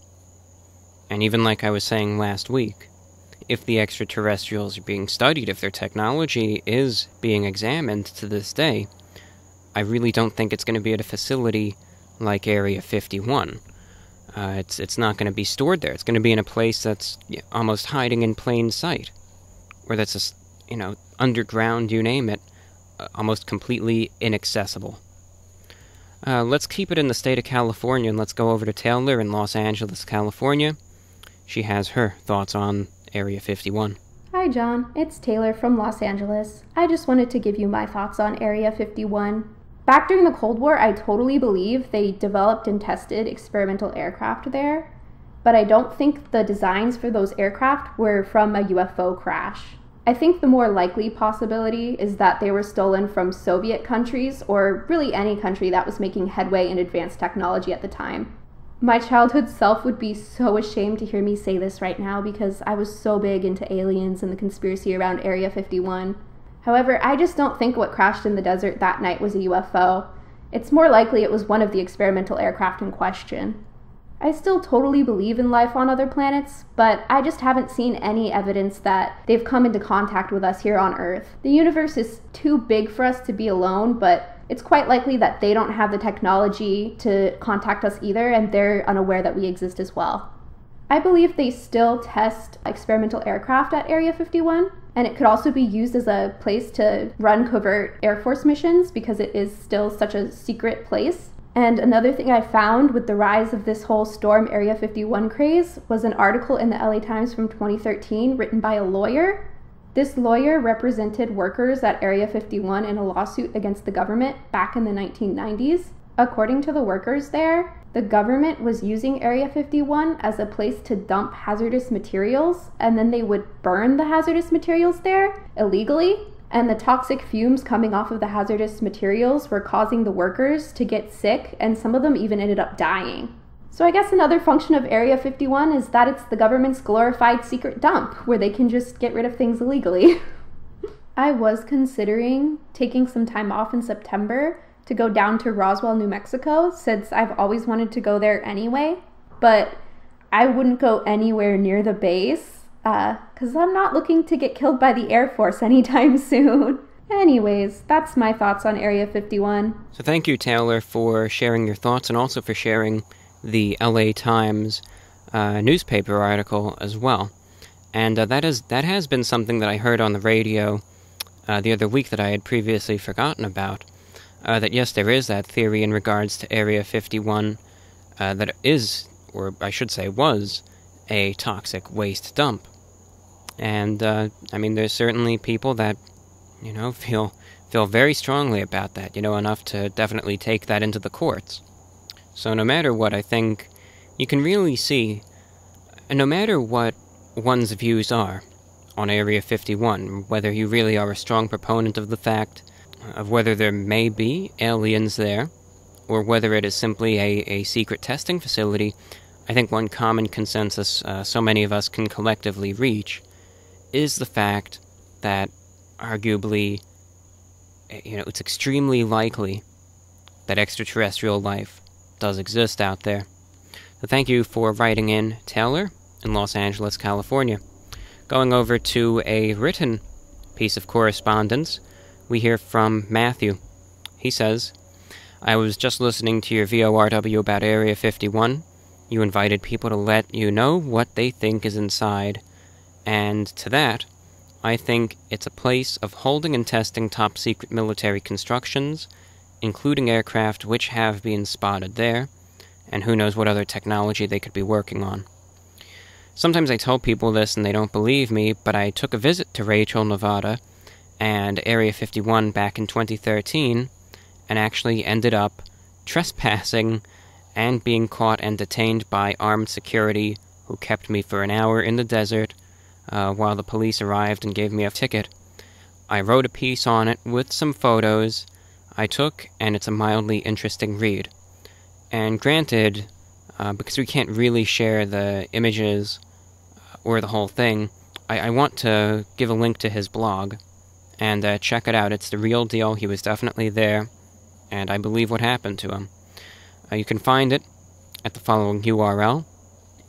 And even like I was saying last week, if the extraterrestrials are being studied, if their technology is being examined to this day, I really don't think it's going to be at a facility like Area 51. It's not going to be stored there. It's going to be in a place that's almost hiding in plain sight, or that's just, underground, you name it, almost completely inaccessible. Let's keep it in the state of California, and let's go over to Taylor in Los Angeles, California. She has her thoughts on Area 51. Hi John, it's Taylor from Los Angeles. I just wanted to give you my thoughts on Area 51. Back during the Cold War, I totally believe they developed and tested experimental aircraft there, but I don't think the designs for those aircraft were from a UFO crash. I think the more likely possibility is that they were stolen from Soviet countries, or really any country that was making headway in advanced technology at the time. My childhood self would be so ashamed to hear me say this right now because I was so big into aliens and the conspiracy around Area 51. However, I just don't think what crashed in the desert that night was a UFO. It's more likely it was one of the experimental aircraft in question. I still totally believe in life on other planets, but I just haven't seen any evidence that they've come into contact with us here on Earth. The universe is too big for us to be alone, but it's quite likely that they don't have the technology to contact us either, and they're unaware that we exist as well. I believe they still test experimental aircraft at Area 51, and it could also be used as a place to run covert Air Force missions because it is still such a secret place. And another thing I found with the rise of this whole Storm Area 51 craze was an article in the LA Times from 2013 written by a lawyer. This lawyer represented workers at Area 51 in a lawsuit against the government back in the 1990s. According to the workers there, the government was using Area 51 as a place to dump hazardous materials, and then they would burn the hazardous materials there illegally. And the toxic fumes coming off of the hazardous materials were causing the workers to get sick, and some of them even ended up dying. So I guess another function of Area 51 is that it's the government's glorified secret dump, where they can just get rid of things illegally. I was considering taking some time off in September to go down to Roswell, New Mexico, since I've always wanted to go there anyway, but I wouldn't go anywhere near the base, because I'm not looking to get killed by the Air Force anytime soon. Anyways, that's my thoughts on Area 51. So thank you, Taylor, for sharing your thoughts, and also for sharing the LA Times newspaper article as well. And that has been something that I heard on the radio the other week that I had previously forgotten about. That yes, there is that theory in regards to Area 51 that is, or I should say was, a toxic waste dump. And there's certainly people that feel very strongly about that, enough to definitely take that into the courts. So no matter what, I think you can really see, no matter what one's views are on Area 51, whether you really are a strong proponent of the fact of whether there may be aliens there, or whether it is simply a secret testing facility, I think one common consensus so many of us can collectively reach is the fact that arguably, it's extremely likely that extraterrestrial life does exist out there. So thank you for writing in, Taylor, in Los Angeles, California. Going over to a written piece of correspondence, we hear from Matthew. He says, I was just listening to your VORW about Area 51. You invited people to let you know what they think is inside. And to that, I think it's a place of holding and testing top-secret military constructions, including aircraft which have been spotted there, and who knows what other technology they could be working on. Sometimes I tell people this and they don't believe me, but I took a visit to Rachel, Nevada, and Area 51 back in 2013, and actually ended up trespassing and being caught and detained by armed security who kept me for an hour in the desert while the police arrived and gave me a ticket. I wrote a piece on it with some photos I took, and it's a mildly interesting read. And granted, because we can't really share the images or the whole thing, I want to give a link to his blog, and check it out. It's the real deal. He was definitely there, and I believe what happened to him. You can find it at the following URL,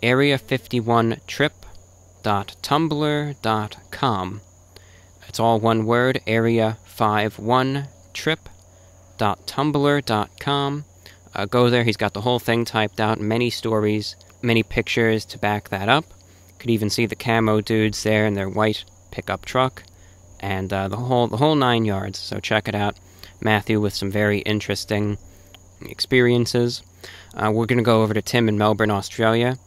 area51trip.tumblr.com. It's all one word, area51trip.tumblr.com. Go there, he's got the whole thing typed out, many stories, many pictures to back that up. Could even see the camo dudes there in their white pickup truck, and the whole 9 yards, so check it out. Matthew with some very interesting experiences. We're going to go over to Tim in Melbourne, Australia.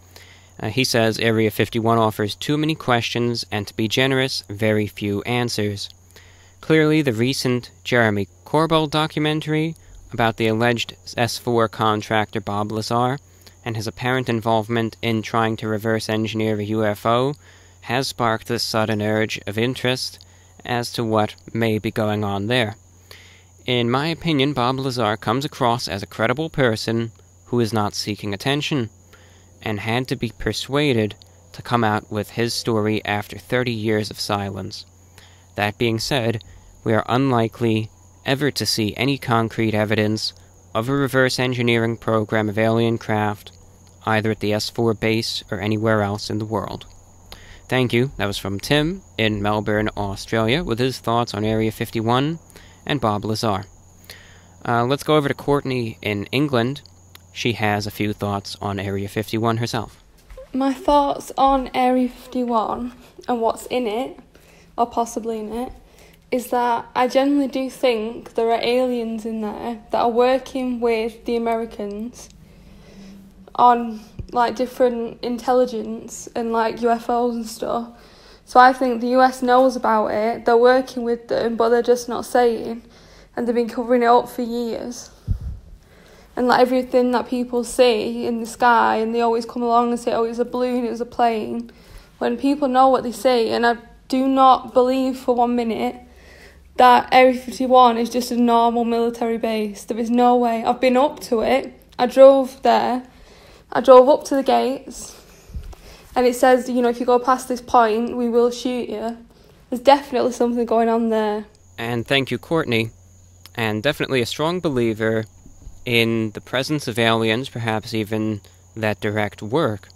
He says, Area 51 offers too many questions, and to be generous, very few answers. Clearly, the recent Jeremy Corbell documentary about the alleged S4 contractor Bob Lazar and his apparent involvement in trying to reverse engineer a UFO has sparked this sudden urge of interest as to what may be going on there. In my opinion, Bob Lazar comes across as a credible person who is not seeking attention, and had to be persuaded to come out with his story after 30 years of silence. That being said, we are unlikely ever to see any concrete evidence of a reverse engineering program of alien craft, either at the S4 base or anywhere else in the world. Thank you. That was from Tim in Melbourne, Australia, with his thoughts on Area 51 and Bob Lazar. Let's go over to Courtney in England. She has a few thoughts on Area 51 herself. My thoughts on Area 51 and what's in it, or possibly in it, is that I genuinely do think there are aliens in there that are working with the Americans on like different intelligence and like UFOs and stuff. So I think the US knows about it, they're working with them, but they're just not saying, and they've been covering it up for years. And like everything that people see in the sky, and they always come along and say, oh, it was a balloon, it was a plane. When people know what they see, and I do not believe for 1 minute that Area 51 is just a normal military base. There is no way. I've been up to it. I drove there. I drove up to the gates. And it says, you know, if you go past this point, we will shoot you. There's definitely something going on there. And thank you, Courtney. And definitely a strong believer in the presence of aliens, perhaps even that direct work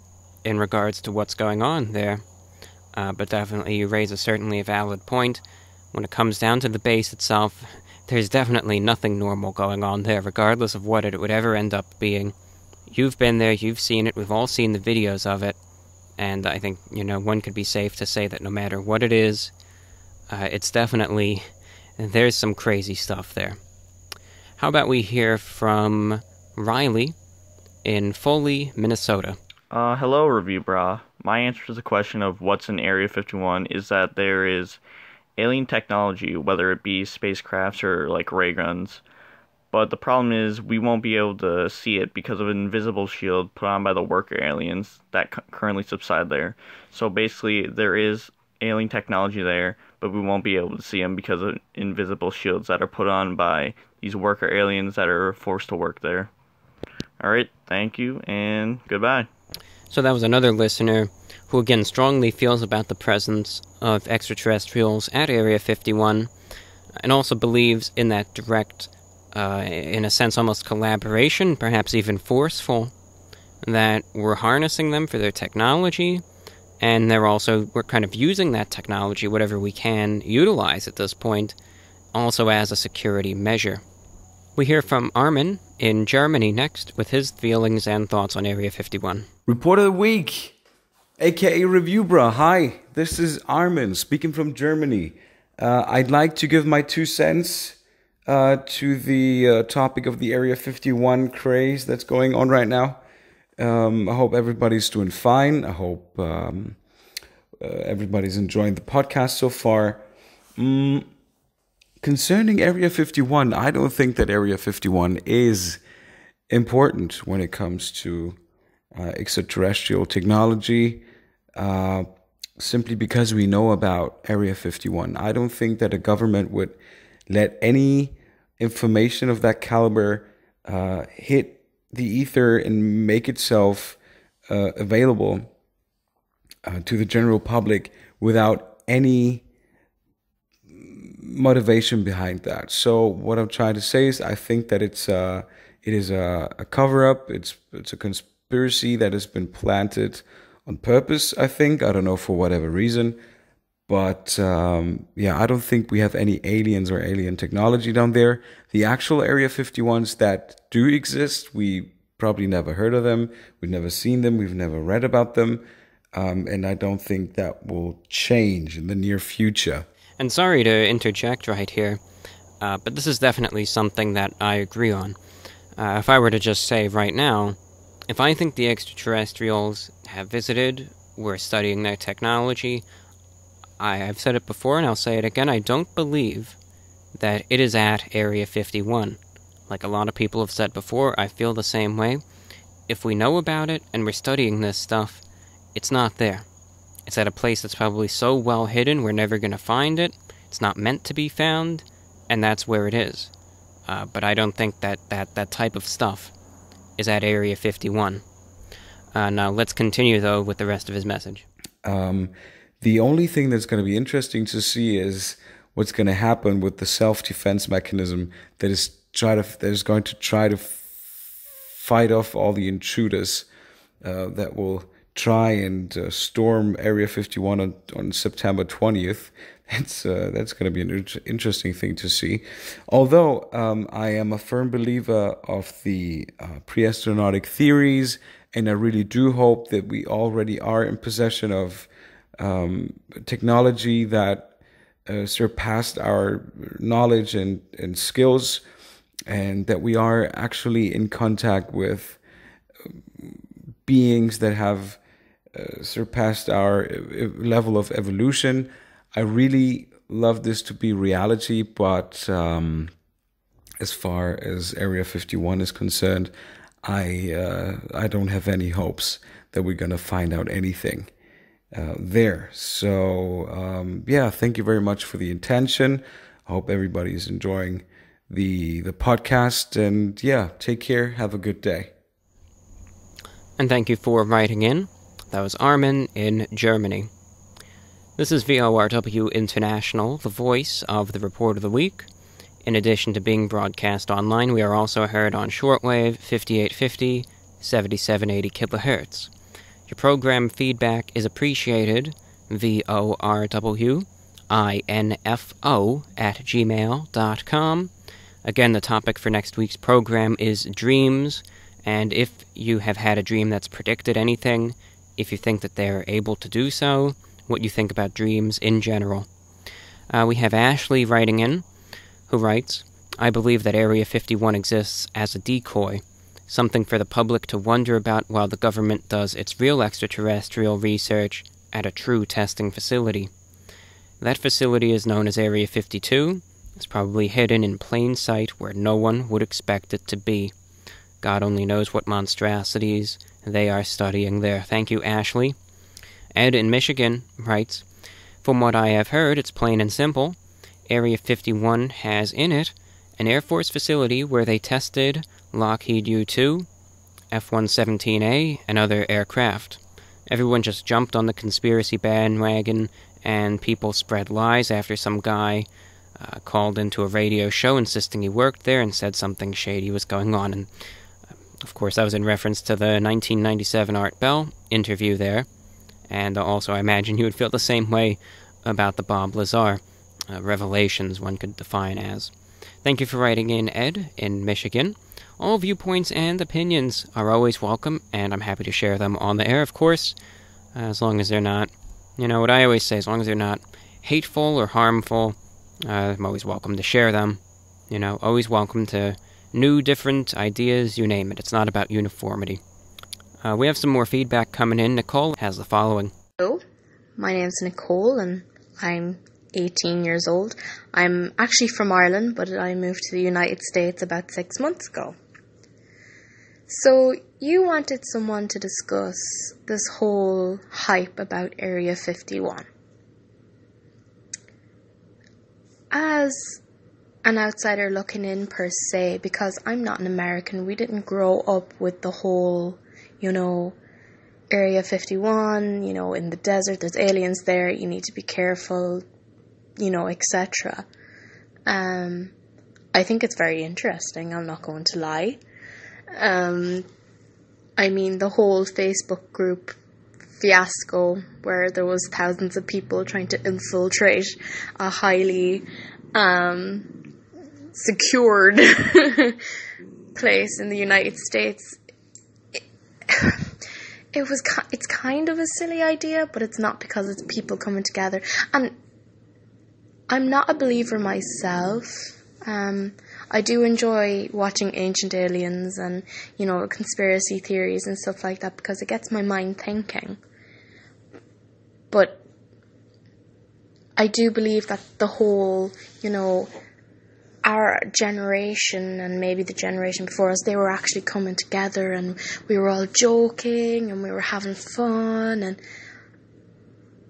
in regards to what's going on there. But definitely you raise certainly a valid point. When it comes down to the base itself, there's definitely nothing normal going on there, regardless of what it would ever end up being. You've been there, you've seen it, we've all seen the videos of it, and I think, you know, one could be safe to say that no matter what it is, it's definitely, there's some crazy stuff there. How about we hear from Riley in Foley, Minnesota? Hello, Review Bra. My answer to the question of what's in Area 51 is that there is alien technology, whether it be spacecrafts or like ray guns. But the problem is we won't be able to see it because of an invisible shield put on by the worker aliens that currently subside there. So basically there is alien technology there, but we won't be able to see them because of invisible shields that are put on by these worker aliens that are forced to work there. Alright, thank you, and goodbye. So that was another listener who again strongly feels about the presence of extraterrestrials at Area 51, and also believes in that direct, in a sense almost collaboration, perhaps even forceful, that we're harnessing them for their technology, and we're kind of using that technology, whatever we can utilize at this point, also as a security measure. We hear from Armin in Germany next, with his feelings and thoughts on Area 51. Report of the week, aka Review Bra. Hi, this is Armin speaking from Germany. I'd like to give my 2 cents to the topic of the Area 51 craze that's going on right now. I hope everybody's doing fine. I hope everybody's enjoying the podcast so far. Concerning Area 51, I don't think that Area 51 is important when it comes to extraterrestrial technology. simply because we know about Area 51. I don't think that a government would let any information of that caliber hit the ether and make itself available to the general public without any motivation behind that. So what I'm trying to say is, I think that it is a cover-up. It's a conspiracy that has been planted on purpose, I think. I don't know for whatever reason. But yeah, I don't think we have any aliens or alien technology down there. The actual Area 51s that do exist, we probably never heard of them. We've never seen them. We've never read about them. And I don't think that will change in the near future. And sorry to interject right here, but this is definitely something that I agree on. If I were to just say right now, if I think the extraterrestrials have visited, we're studying their technology, I've said it before and I'll say it again, I don't believe that it is at Area 51. Like a lot of people have said before, I feel the same way. If we know about it and we're studying this stuff, it's not there. It's at a place that's probably so well hidden we're never going to find it. It's not meant to be found, and that's where it is. But I don't think that type of stuff is at Area 51. Now let's continue, though, with the rest of his message. The only thing that's going to be interesting to see is what's going to happen with the self-defense mechanism that is going to try to fight off all the intruders that will try and storm Area 51 on September 20th. That's going to be an interesting thing to see. Although I am a firm believer of the pre-astronautic theories, and I really do hope that we already are in possession of technology that surpassed our knowledge and skills, and that we are actually in contact with beings that have surpassed our level of evolution. I really love this to be reality, but as far as Area 51 is concerned, I don't have any hopes that we're going to find out anything there. So yeah, thank you very much for the attention. I hope everybody's enjoying the podcast, and yeah, take care. Have a good day. And thank you for writing in. That was Armin in Germany. This is VORW International, the voice of the Report of the Week. In addition to being broadcast online, we are also heard on shortwave 5850, 7780 kHz. Your program feedback is appreciated, VORWINFO@gmail.com. Again, the topic for next week's program is dreams, and if you have had a dream that's predicted anything, if you think that they're able to do so, what you think about dreams in general. We have Ashley writing in, who writes, I believe that Area 51 exists as a decoy, something for the public to wonder about while the government does its real extraterrestrial research at a true testing facility. That facility is known as Area 52. It's probably hidden in plain sight where no one would expect it to be. God only knows what monstrosities they are studying there. Thank you, Ashley. Ed in Michigan writes, from what I have heard, it's plain and simple. Area 51 has in it an Air Force facility where they tested Lockheed U-2, F-117A, and other aircraft. Everyone just jumped on the conspiracy bandwagon, and people spread lies after some guy called into a radio show insisting he worked there and said something shady was going on. And of course, that was in reference to the 1997 Art Bell interview there. And also, I imagine you would feel the same way about the Bob Lazar revelations, one could define as. Thank you for writing in, Ed, in Michigan. All viewpoints and opinions are always welcome, and I'm happy to share them on the air, of course, as long as they're not, what I always say, as long as they're not hateful or harmful, I'm always welcome to share them. Always welcome to new, different ideas, you name it. It's not about uniformity. We have some more feedback coming in. Nicole has the following. Hello, my name's Nicole, and I'm 18 years old. I'm actually from Ireland, but I moved to the United States about 6 months ago. So, you wanted someone to discuss this whole hype about Area 51. As an outsider looking in per se, because I'm not an American, we didn't grow up with the whole, Area 51, in the desert, there's aliens there, you need to be careful, etc. I think it's very interesting, I'm not going to lie. The whole Facebook group fiasco where there was thousands of people trying to infiltrate a highly secured place in the United States. It's kind of a silly idea, but it's not, because it's people coming together. And I'm not a believer myself. I do enjoy watching Ancient Aliens and, conspiracy theories and stuff like that, because it gets my mind thinking. But I do believe that the whole, our generation and maybe the generation before us, they were actually coming together and we were all joking and we were having fun, and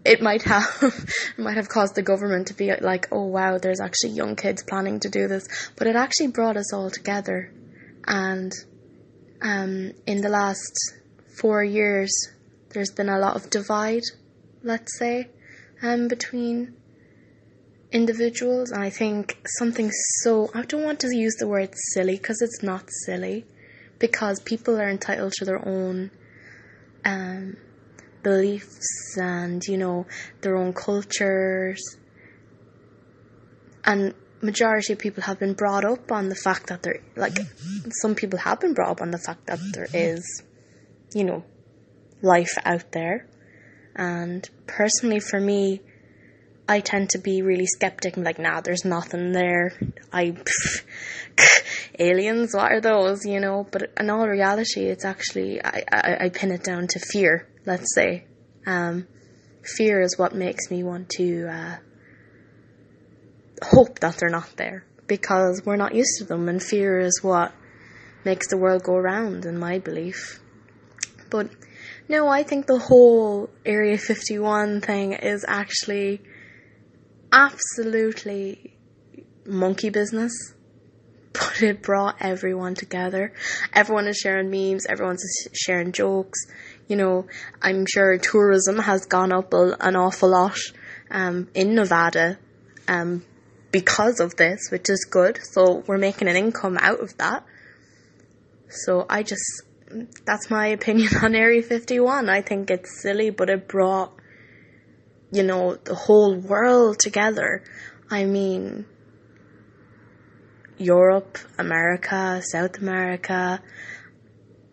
it might have caused the government to be like, oh wow, there's actually young kids planning to do this, but it actually brought us all together. And in the last 4 years, there's been a lot of divide, let's say, between individuals, and I think something I don't want to use the word silly, because it's not silly, because people are entitled to their own beliefs and, their own cultures, and majority of people have been brought up on the fact that some people have been brought up on the fact that there is, life out there. And personally for me, I tend to be really skeptic. I'm like, nah, there's nothing there. Aliens, what are those, But in all reality, it's actually, I pin it down to fear, let's say. Fear is what makes me want to hope that they're not there, because we're not used to them, and fear is what makes the world go round, in my belief. But no, I think the whole Area 51 thing is actually absolutely monkey business, but it brought everyone together. Everyone is sharing memes, everyone's sharing jokes. I'm sure tourism has gone up an awful lot in Nevada because of this, which is good. So we're making an income out of that. So that's my opinion on Area 51. I think it's silly, but it brought, the whole world together. Europe, America, South America,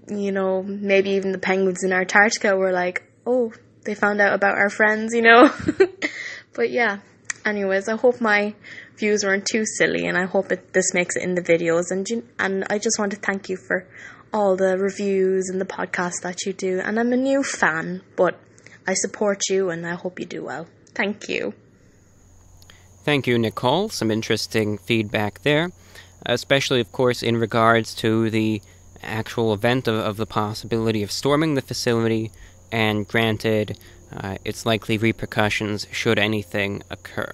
maybe even the penguins in Antarctica were like, oh, they found out about our friends, But yeah, anyways, I hope my views weren't too silly, and I hope this makes it in the videos. And I just want to thank you for all the reviews and the podcasts that you do. And I'm a new fan, but I support you, and I hope you do well. Thank you. Thank you, Nicole. Some interesting feedback there, especially, of course, in regards to the actual event of the possibility of storming the facility, and granted, its likely repercussions should anything occur.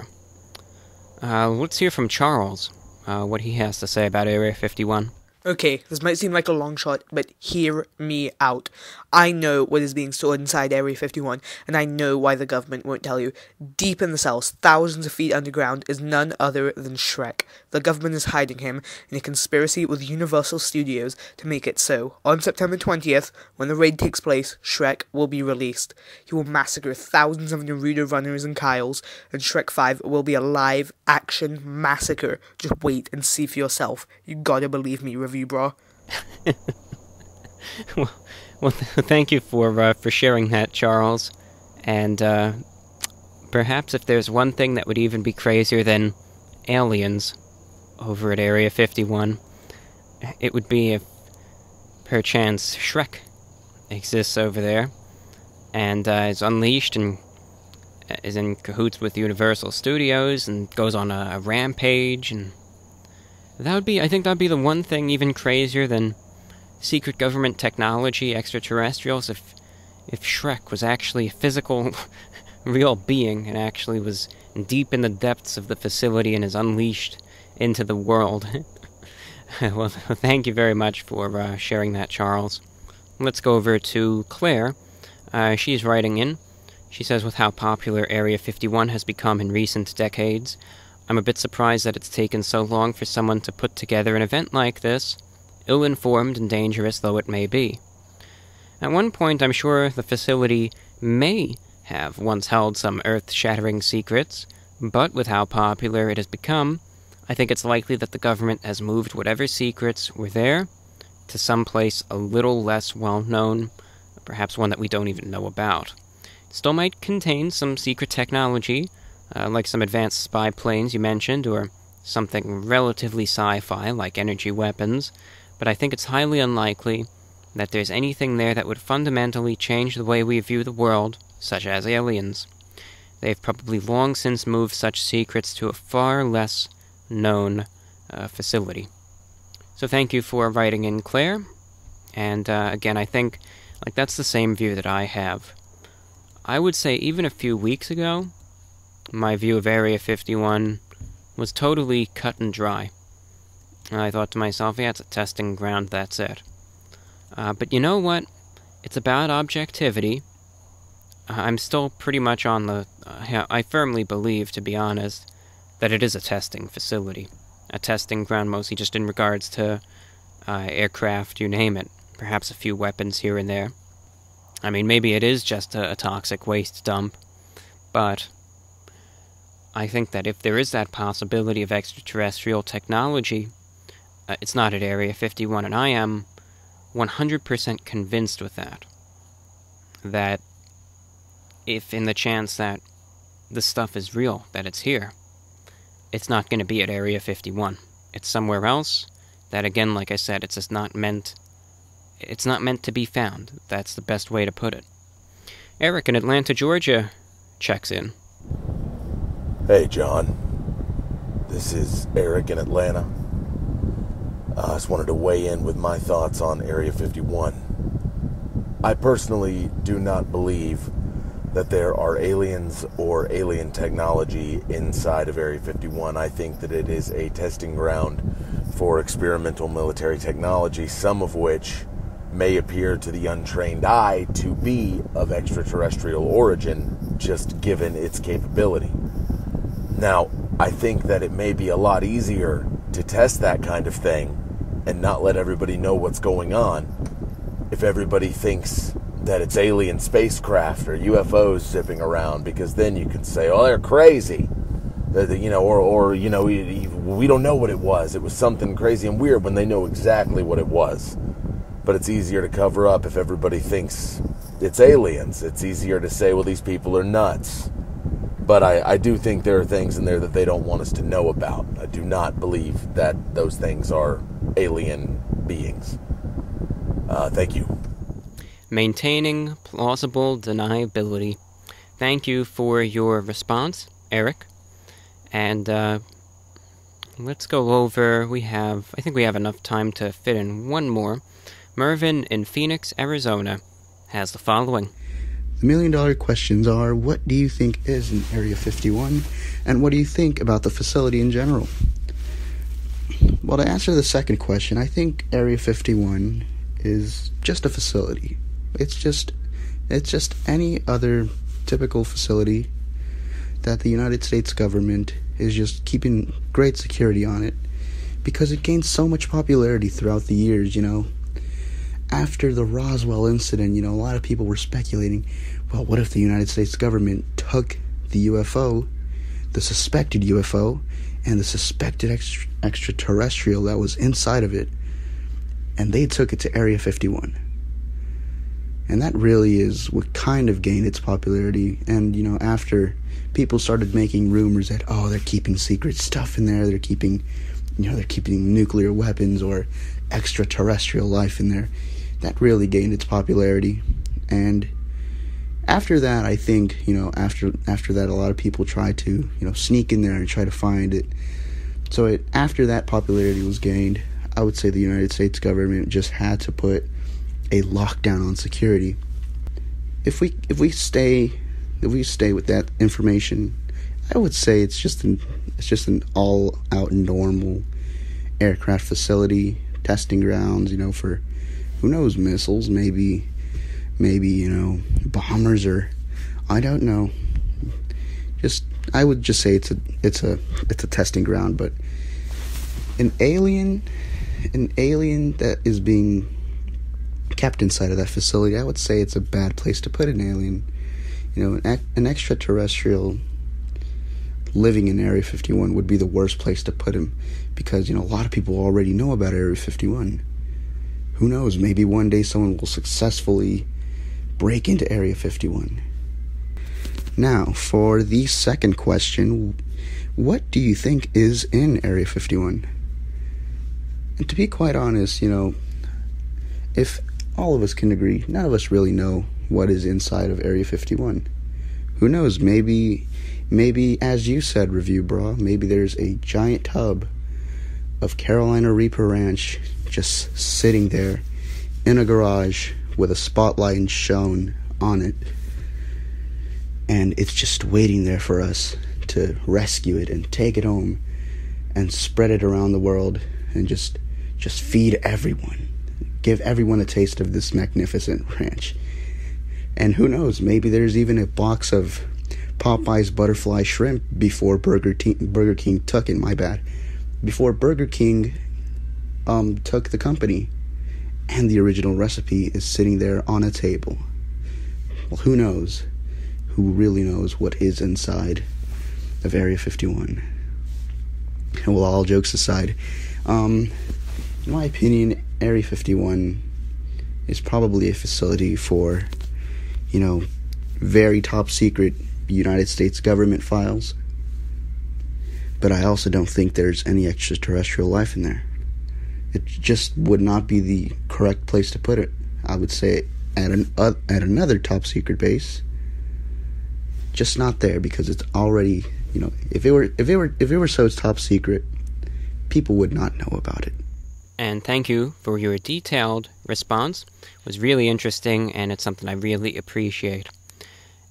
Let's hear from Charles, what he has to say about Area 51. Okay, this might seem like a long shot, but hear me out. I know what is being stored inside Area 51, and I know why the government won't tell you. Deep in the cells, thousands of feet underground, is none other than Shrek. The government is hiding him in a conspiracy with Universal Studios to make it so. On September 20th, when the raid takes place, Shrek will be released. He will massacre thousands of Naruto runners and Kyles, and Shrek 5 will be a live-action massacre. Just wait and see for yourself. You gotta believe me, review bro. Well, thank you for sharing that, Charles. And perhaps if there's one thing that would even be crazier than aliens over at Area 51, it would be if perchance Shrek exists over there and is unleashed and is in cahoots with Universal Studios and goes on a rampage, and I think that'd be the one thing even crazier than secret government technology, extraterrestrials, if Shrek was actually a physical, real being and actually was deep in the depths of the facility and is unleashed into the world. Well, thank you very much for sharing that, Charles. Let's go over to Claire. She's writing in. She says, with how popular Area 51 has become in recent decades, I'm a bit surprised that it's taken so long for someone to put together an event like this, ill-informed and dangerous though it may be. At one point, I'm sure the facility may have once held some earth-shattering secrets, but with how popular it has become, I think it's likely that the government has moved whatever secrets were there to someplace a little less well-known, perhaps one that we don't even know about. It still might contain some secret technology, like some advanced spy planes you mentioned, or something relatively sci-fi like energy weapons, but I think it's highly unlikely that there's anything there that would fundamentally change the way we view the world, such as aliens. They've probably long since moved such secrets to a far less known facility. So thank you for writing in, Claire. And again, I think that's the same view that I have. I would say even a few weeks ago, my view of Area 51 was totally cut and dry. And I thought to myself, yeah, it's a testing ground, that's it. But you know what? It's about objectivity. I'm still pretty much on the... I firmly believe, to be honest, that it is a testing facility. A testing ground mostly just in regards to aircraft, you name it. Perhaps a few weapons here and there. I mean, maybe it is just a toxic waste dump. But I think that if there is that possibility of extraterrestrial technology, it's not at Area 51, and I am 100% convinced with that. That if in the chance that this stuff is real, that it's here, it's not going to be at Area 51. It's somewhere else that, again, like I said, it's just not meant to be found. That's the best way to put it. Eric in Atlanta, Georgia, checks in. Hey, John. This is Eric in Atlanta. I just wanted to weigh in with my thoughts on Area 51. I personally do not believe that there are aliens or alien technology inside of Area 51. I think that it is a testing ground for experimental military technology, some of which may appear to the untrained eye to be of extraterrestrial origin, just given its capability. Now, I think that it may be a lot easier to test that kind of thing and not let everybody know what's going on if everybody thinks that it's alien spacecraft or UFOs zipping around, because then you can say, oh, they're crazy. We don't know what it was. It was something crazy and weird, when they know exactly what it was. But it's easier to cover up if everybody thinks it's aliens. It's easier to say, well, these people are nuts. But I do think there are things in there that they don't want us to know about. I do not believe that those things are alien beings. Thank you. Maintaining plausible deniability. Thank you for your response, Eric. And let's go over, I think we have enough time to fit in one more. Mervyn in Phoenix, Arizona, has the following. The million-dollar questions are, what do you think is in Area 51, and what do you think about the facility in general? Well, to answer the second question, I think Area 51 is just a facility. It's just any other typical facility that the United States government is just keeping great security on it, because it gained so much popularity throughout the years, After the Roswell incident, a lot of people were speculating, well, what if the United States government took the UFO, the suspected UFO, and the suspected extraterrestrial that was inside of it, and they took it to Area 51? And that really is what kind of gained its popularity. And, after people started making rumors that, oh, they're keeping secret stuff in there, they're keeping nuclear weapons or extraterrestrial life in there, that really gained its popularity. And after that, I think, after that, a lot of people tried to, sneak in there and try to find it. So after that popularity was gained, I would say the United States government just had to put a lockdown on security. If we stay with that information, I would say it's just an all out normal aircraft facility, testing grounds, for who knows, missiles, maybe bombers, or I don't know. I would just say it's a testing ground. But an alien that is being kept inside of that facility, I would say it's a bad place to put an alien. An extraterrestrial living in Area 51 would be the worst place to put him, because a lot of people already know about Area 51. Who knows, maybe one day someone will successfully break into Area 51. Now, for the second question, what do you think is in Area 51? And to be quite honest, if all of us can agree, none of us really know what is inside of Area 51. Who knows, maybe, as you said, Review Bra, maybe there's a giant tub of Carolina Reaper Ranch just sitting there in a garage with a spotlight shown on it, and it's just waiting there for us to rescue it and take it home and spread it around the world and just feed everyone, give everyone a taste of this magnificent ranch. And who knows, maybe there's even a box of Popeye's butterfly shrimp before Burger King took it, my bad. Before Burger King took the company, and the original recipe is sitting there on a table. Well, who knows? Who really knows what is inside of Area 51? And well, all jokes aside, in my opinion, Area 51 is probably a facility for, very top secret United States government files. But I also don't think there's any extraterrestrial life in there. It just would not be the correct place to put it. I would say at another top secret base. Just not there, because it's already, if it were so top secret, people would not know about it. And thank you for your detailed response. It was really interesting, and it's something I really appreciate.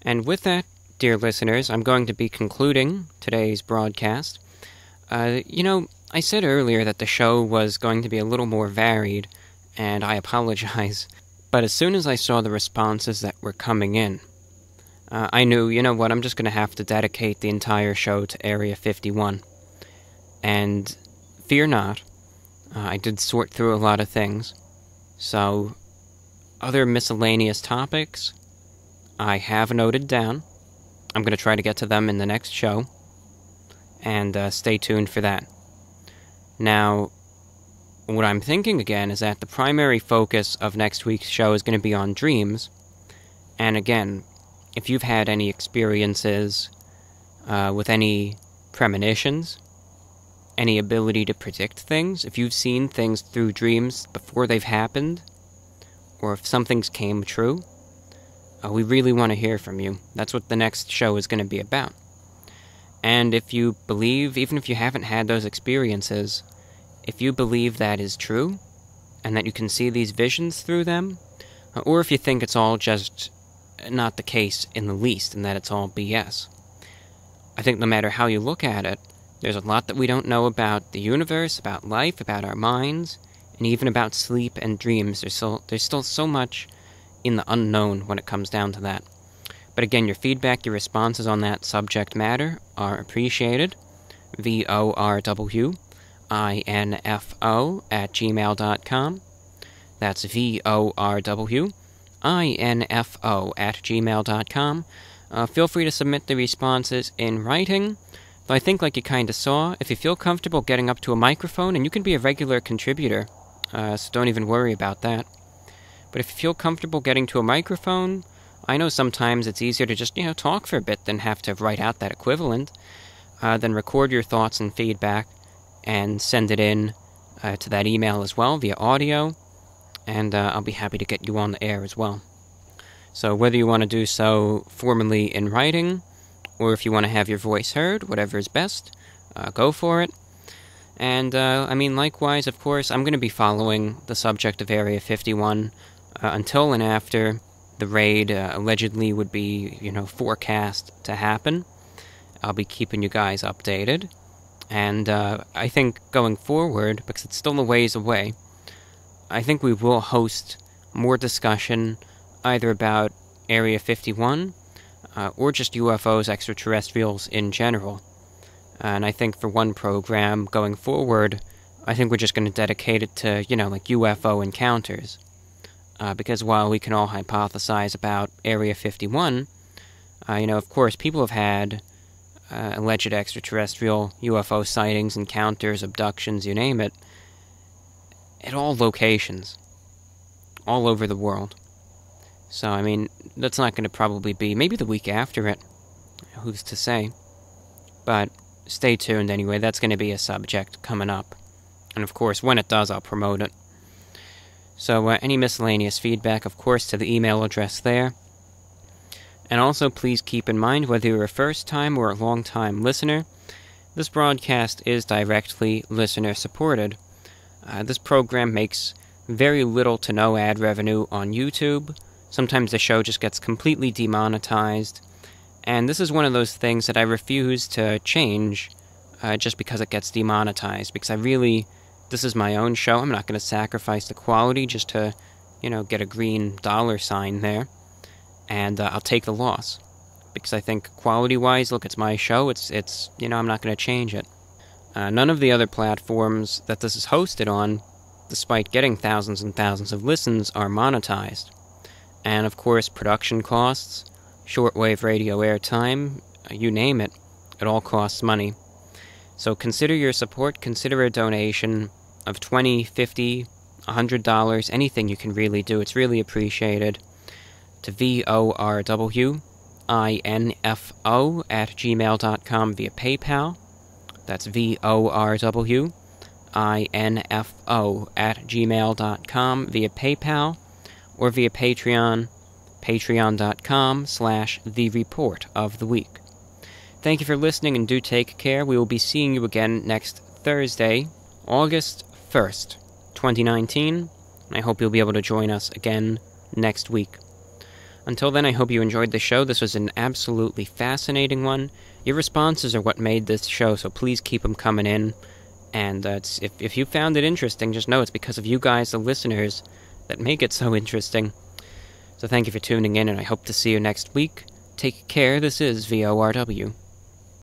And with that, dear listeners, I'm going to be concluding today's broadcast. I said earlier that the show was going to be a little more varied, and I apologize. But as soon as I saw the responses that were coming in, I knew, I'm just going to have to dedicate the entire show to Area 51. And fear not, I did sort through a lot of things. So, other miscellaneous topics, I have noted down. I'm going to try to get to them in the next show. And stay tuned for that. Now, what I'm thinking again is that the primary focus of next week's show is going to be on dreams. And again, if you've had any experiences with any premonitions, any ability to predict things, if you've seen things through dreams before they've happened, or if something's came true, we really want to hear from you. That's what the next show is going to be about. And if you believe, even if you haven't had those experiences, if you believe that is true, and that you can see these visions through them, or if you think it's all just not the case in the least, and that it's all BS, I think no matter how you look at it, there's a lot that we don't know about the universe, about life, about our minds, and even about sleep and dreams. There's still so much in the unknown when it comes down to that. But again, your feedback, your responses on that subject matter are appreciated. VORWINFO@gmail.com. That's VORWINFO@gmail.com. Feel free to submit the responses in writing. Though I think, like you kind of saw, if you feel comfortable getting up to a microphone, and you can be a regular contributor, so don't even worry about that. But if you feel comfortable getting to a microphone, I know sometimes it's easier to just, talk for a bit than have to write out that equivalent. Then record your thoughts and feedback and send it in to that email as well via audio, and I'll be happy to get you on the air as well. So whether you want to do so formally in writing, or if you want to have your voice heard, whatever is best, go for it. And, likewise, of course, I'm going to be following the subject of Area 51 until and after the raid allegedly would be, forecast to happen. I'll be keeping you guys updated. And I think going forward, because it's still a ways away, I think we will host more discussion either about Area 51 or just UFOs, extraterrestrials in general. And I think for one program going forward, I think we're just going to dedicate it to, UFO encounters. Because while we can all hypothesize about Area 51, of course, people have had alleged extraterrestrial UFO sightings, encounters, abductions, you name it, at all locations, all over the world. So, that's not going to probably be, maybe the week after it, who's to say, but stay tuned anyway, that's going to be a subject coming up, and of course, when it does, I'll promote it. So, any miscellaneous feedback, of course, to the email address there. And also, please keep in mind, whether you're a first-time or a long-time listener, this broadcast is directly listener-supported. This program makes very little to no ad revenue on YouTube. Sometimes the show just gets completely demonetized. And this is one of those things that I refuse to change just because it gets demonetized. Because this is my own show. I'm not going to sacrifice the quality just to, get a green dollar sign there. And I'll take the loss. Because I think quality-wise, look, it's my show. It's I'm not going to change it. None of the other platforms that this is hosted on, despite getting thousands and thousands of listens, are monetized. And, of course, production costs, shortwave radio airtime, you name it, it all costs money. So consider your support, consider a donation of $20, $50, $100, anything you can really do, it's really appreciated, to VORWINFO@gmail.com via PayPal. That's VORWINFO@gmail.com via PayPal, or via Patreon, patreon.com/TheReportOfTheWeek. Thank you for listening, and do take care. We will be seeing you again next Thursday, August 1st, 2019. I hope you'll be able to join us again next week. Until then, I hope you enjoyed the show. This was an absolutely fascinating one. Your responses are what made this show, so please keep them coming in. And if you found it interesting, just know it's because of you guys, the listeners, that make it so interesting. So thank you for tuning in, and I hope to see you next week. Take care. This is VORW.